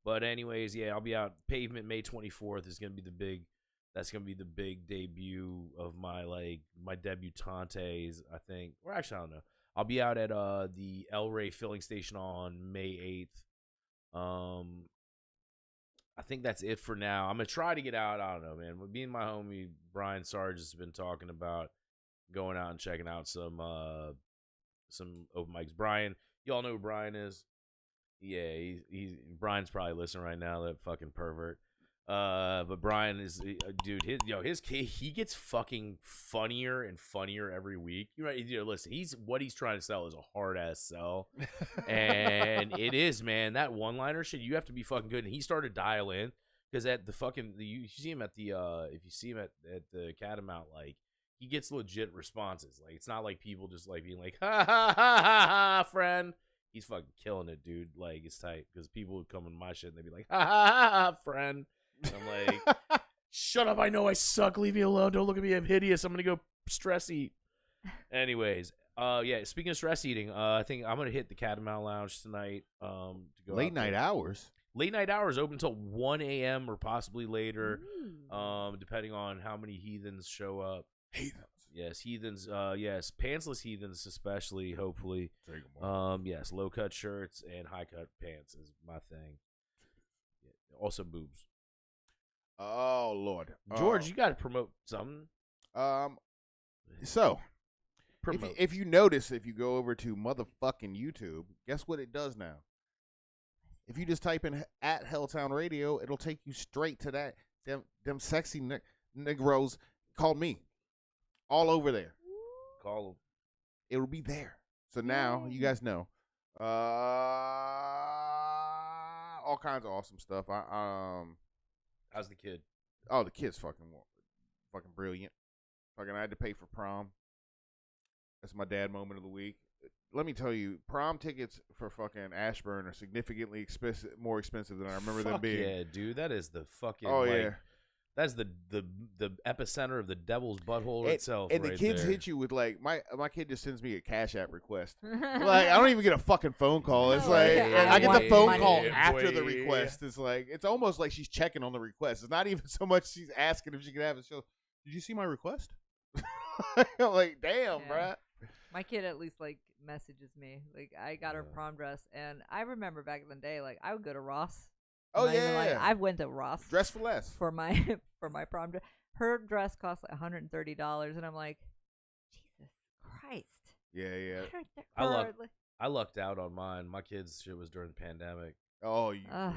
But anyways, yeah, I'll be out. Pavement May 24th is gonna be the big. That's gonna be the big debut of my debutantes. I think, or actually, I don't know. I'll be out at the El Rey filling station on May 8th. I think that's it for now. I'm gonna try to get out. I don't know, man. Me and my homie Brian Sarge has been talking about going out and checking out some open mics. Brian, y'all know who Brian is. Yeah, he's Brian's probably listening right now. That fucking pervert. But Brian is, dude. His kid, he gets fucking funnier and funnier every week. You're right. Listen, what he's trying to sell is a hard ass sell, and it is, man. That one liner shit, you have to be fucking good. And he started to dial in because at the fucking you see him at the if you see him at the Catamount, like he gets legit responses. Like it's not like people just like being like ha ha ha ha ha friend. He's fucking killing it, dude. Like it's tight because people would come in my shit and they'd be like ha ha ha ha friend. And I'm like, shut up, I know I suck, leave me alone, don't look at me, I'm hideous, I'm gonna go stress eat. Anyways, yeah, speaking of stress eating, I think I'm gonna hit the Catamount Lounge tonight to go Late night hours open until 1 a.m. or possibly later, depending on how many heathens show up. Yes, heathens, yes, pantsless heathens especially, hopefully. Yes, low cut shirts and high cut pants is my thing. Yeah, also boobs. Oh Lord, George, you got to promote something. So Promote. if you notice, if you go over to motherfucking YouTube, guess what it does now? If you just type in at Helltown Radio, it'll take you straight to that. Them sexy Negroes call me all over there. Call them. It'll be there. So now you guys know. All kinds of awesome stuff. How's the kid? Oh, the kid's fucking brilliant. Fucking, I had to pay for prom. That's my dad moment of the week. Let me tell you, prom tickets for fucking Ashburn are significantly more expensive than I remember them being. Yeah, dude, that is the fucking. Oh yeah, that's the epicenter of the devil's butthole itself. And right the kids there. hit you with like my kid just sends me a Cash App request. Like I don't even get a fucking phone call. It's like I get the phone call after the request. It's like it's almost like she's checking on the request. It's not even so much she's asking if she can have it. So, did you see my request? Like, damn, bruh. My kid at least like messages me. Like I got her prom dress, and I remember back in the day, like I would go to Ross. Oh yeah, I went to Ross. Dress for less for my prom dress. Her dress cost like $130, and I'm like, Jesus Christ. Yeah. I lucked out on mine. My kids' shit was during the pandemic. Oh, you got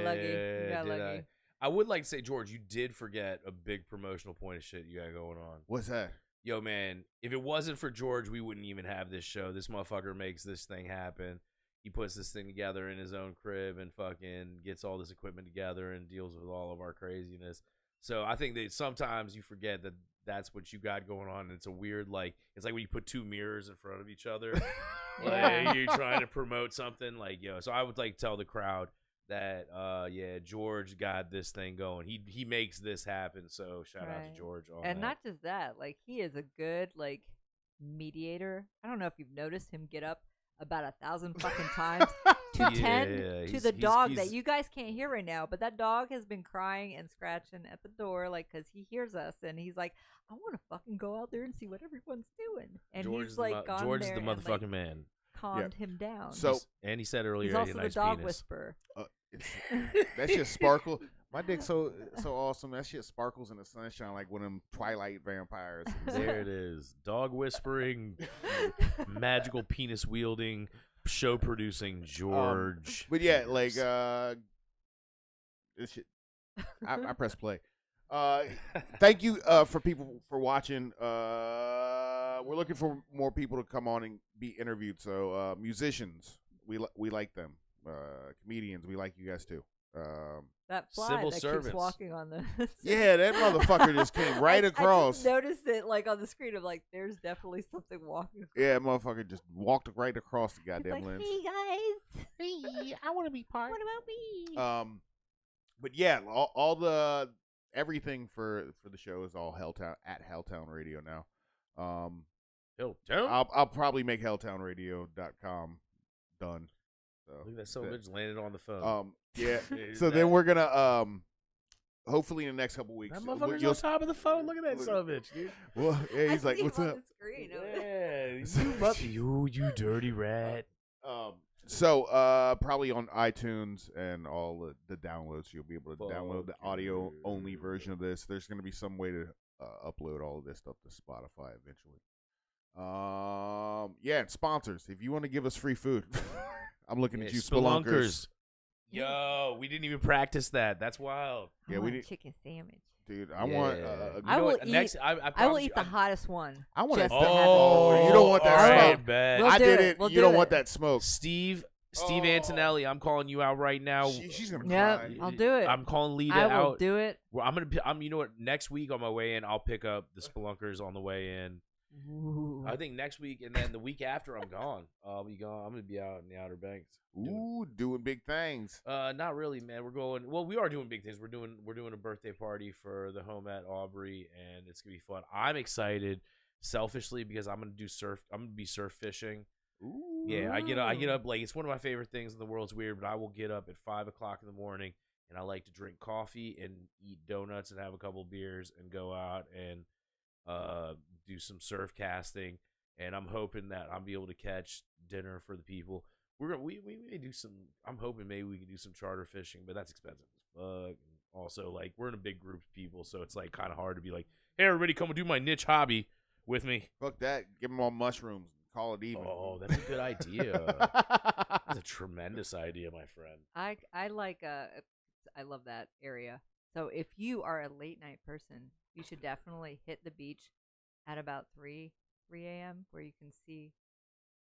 lucky. You got lucky. I would like to say, George, you did forget a big promotional point of shit you got going on. What's that? Yo, man, if it wasn't for George, we wouldn't even have this show. This motherfucker makes this thing happen. He puts this thing together in his own crib and fucking gets all this equipment together and deals with all of our craziness. So I think that sometimes you forget that that's what you got going on. And it's a weird, like, it's like when you put two mirrors in front of each other. Like, you're trying to promote something. Like, yo, so I would, like, tell the crowd that, George got this thing going. He makes this happen. So shout out to George. And not just that, like, he is a good, like, mediator. I don't know if you've noticed him get up about 1,000 fucking times to tend to the dog that you guys can't hear right now, but that dog has been crying and scratching at the door, like, because he hears us, and he's like, I want to fucking go out there and see what everyone's doing. And George he's like, George is the motherfucking and, like, man. Calmed him down. So, and he said earlier, he's also nice the dog penis. whisperer. That shit sparkle. My dick's so awesome. That shit sparkles in the sunshine like one of them Twilight vampires. There it is. Dog whispering, magical penis wielding, show producing George. But yeah, like this shit. I press play. Thank you for people for watching. We're looking for more people to come on and be interviewed. So musicians, we like them. Comedians, we like you guys too. That fly civil that servants. keeps walking on the Yeah, that motherfucker just came right across. I just noticed it like on the screen of like there's definitely something walking across. Yeah, motherfucker just walked right across the goddamn He's like, lens. hey guys, Hey, I want to be part. what about me? But yeah, all the everything for the show is all Helltown at Helltown Radio now. Helltown. I'll probably make helltownradio.com done. So look at that son of a bitch landed on the phone. Yeah. So then we're gonna hopefully in the next couple weeks. That motherfucker's on top of the phone. Look at that son of a bitch, dude. Well, yeah, he's I like, see "What's him on up?" the screen. You dirty rat. So probably on iTunes and all the downloads, you'll be able to download the audio only version of this. There's gonna be some way to upload all of this stuff to Spotify eventually. Yeah, and sponsors. If you want to give us free food, I'm looking at you, Spelunkers. Yo, we didn't even practice that. That's wild. I want a chicken sandwich. Dude, I want. I will eat. Next, I will eat the hottest one. I want just it. to have Oh, you don't want that smoke. Bad. We'll I do did it. it. We'll You do don't it. want that smoke. Steve Antonelli, I'm calling you out right now. She's gonna Yep, cry. I'll do it. I'm calling Lita I will out. do it. Well, I'm. You know what? Next week on my way in, I'll pick up the Spelunkers on the way in. Ooh. I think next week, and then the week after, I'm gone. I'll be gone. I'm gonna be out in the Outer Banks. Doing big things. Not really, man. We're going. Well, we are doing big things. We're doing a birthday party for the home at Aubrey, and it's gonna be fun. I'm excited, selfishly, because I'm gonna do surf. I'm gonna be surf fishing. Ooh. Yeah, I get up like it's one of my favorite things in the world. It's weird, but I will get up at 5:00 in the morning, and I like to drink coffee and eat donuts and have a couple beers and go out and do some surf casting. And I'm hoping that I'll be able to catch dinner for the people. We may do some. I'm hoping maybe we can do some charter fishing, but that's expensive as fuck. Also, like, we're in a big group of people, so it's like kind of hard to be like, hey, everybody, come and do my niche hobby with me. Fuck that. Give them all mushrooms. Call it even. Oh, that's a good idea. That's a tremendous idea, my friend. I like I love that area. So if you are a late night person, you should definitely hit the beach at about 3 a.m. where you can see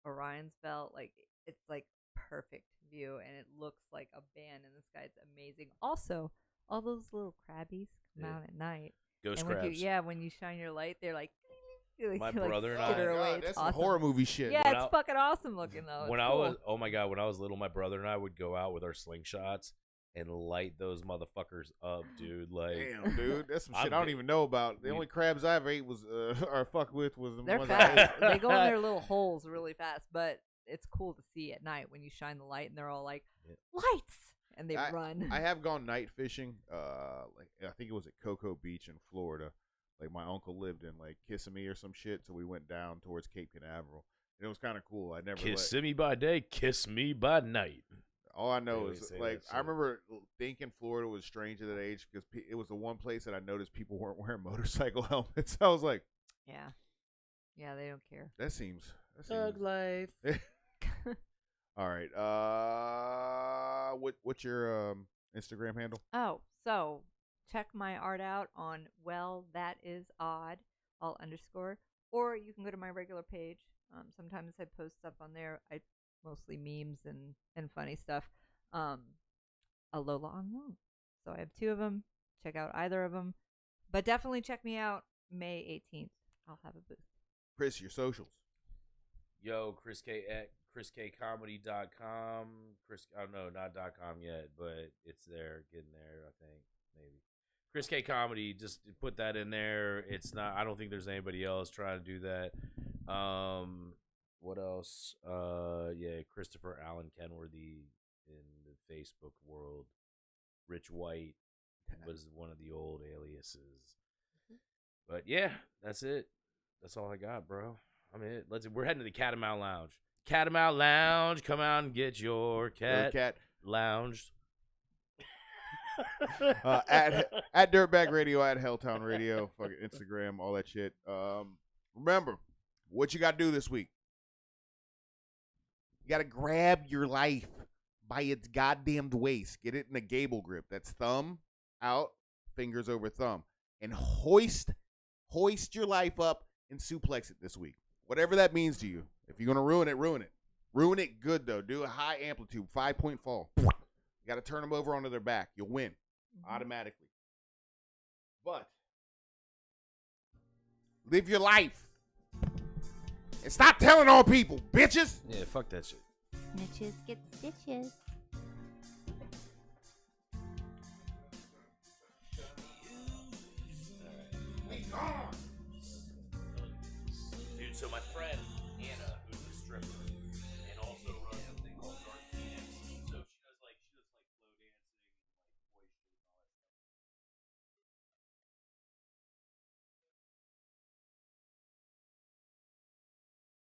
Orion's Belt. Like, it's like perfect view, and it looks like a band in the sky. It's amazing. Also, all those little crabbies come out at night. Ghost and crabs. when you shine your light, they're like My brother and I- skitter away. God, It's that's some awesome. horror movie shit. Yeah, When it's I- fucking awesome looking though. When It's I cool. was, oh my God, when I was little, my brother and I would go out with our slingshots and light those motherfuckers up, dude. Like, Damn, dude, that's some I'm shit I don't big- even know about. The We- only crabs I've ate was or fucked with was the They're ones fast. I ate. They go in their little holes really fast, but it's cool to see at night when you shine the light and they're all like, lights, and they run. I have gone night fishing. Like I think it was at Cocoa Beach in Florida. Like my uncle lived in like Kissimmee or some shit, so we went down towards Cape Canaveral. And it was kind of cool. I never kiss me by day, kiss me by night. All I know They is always say like that I shit. remember thinking Florida was strange at that age because it was the one place that I noticed people weren't wearing motorcycle helmets. I was like, yeah, they don't care. that seems life. All right. What's your Instagram handle? Oh, so check my art out on that is odd all underscore, or you can go to my regular page. Sometimes I post stuff on there. I mostly memes and funny stuff. Alola on Loan. So I have 2 of them. Check out either of them, but definitely check me out May 18th. I'll have a booth. Chris, your socials. Yo, Chris K at chriskcomedy.com. I don't know, not .com yet, but it's there, getting there, I think, maybe. Chris K Comedy, just put that in there. It's not, I don't think there's anybody else trying to do that. What else? Yeah, Christopher Allen Kenworthy in the Facebook world. Rich White was one of the old aliases. But yeah, that's it. That's all I got, bro. I'm it. We're heading to the Catamount Lounge. Catamount Lounge, come out and get your cat lounged. At Dirtbag Radio, at Helltown Radio, fucking Instagram, all that shit. Remember, what you got to do this week? You got to grab your life by its goddamned waist. Get it in a gable grip. That's thumb out, fingers over thumb. And hoist your life up and suplex it this week. Whatever that means to you. If you're going to ruin it, ruin it. Ruin it good, though. Do a high amplitude, 5-point fall. You got to turn them over onto their back. You'll win automatically. But live your life. And stop telling on people, bitches. Yeah, fuck that shit. Snitches get stitches.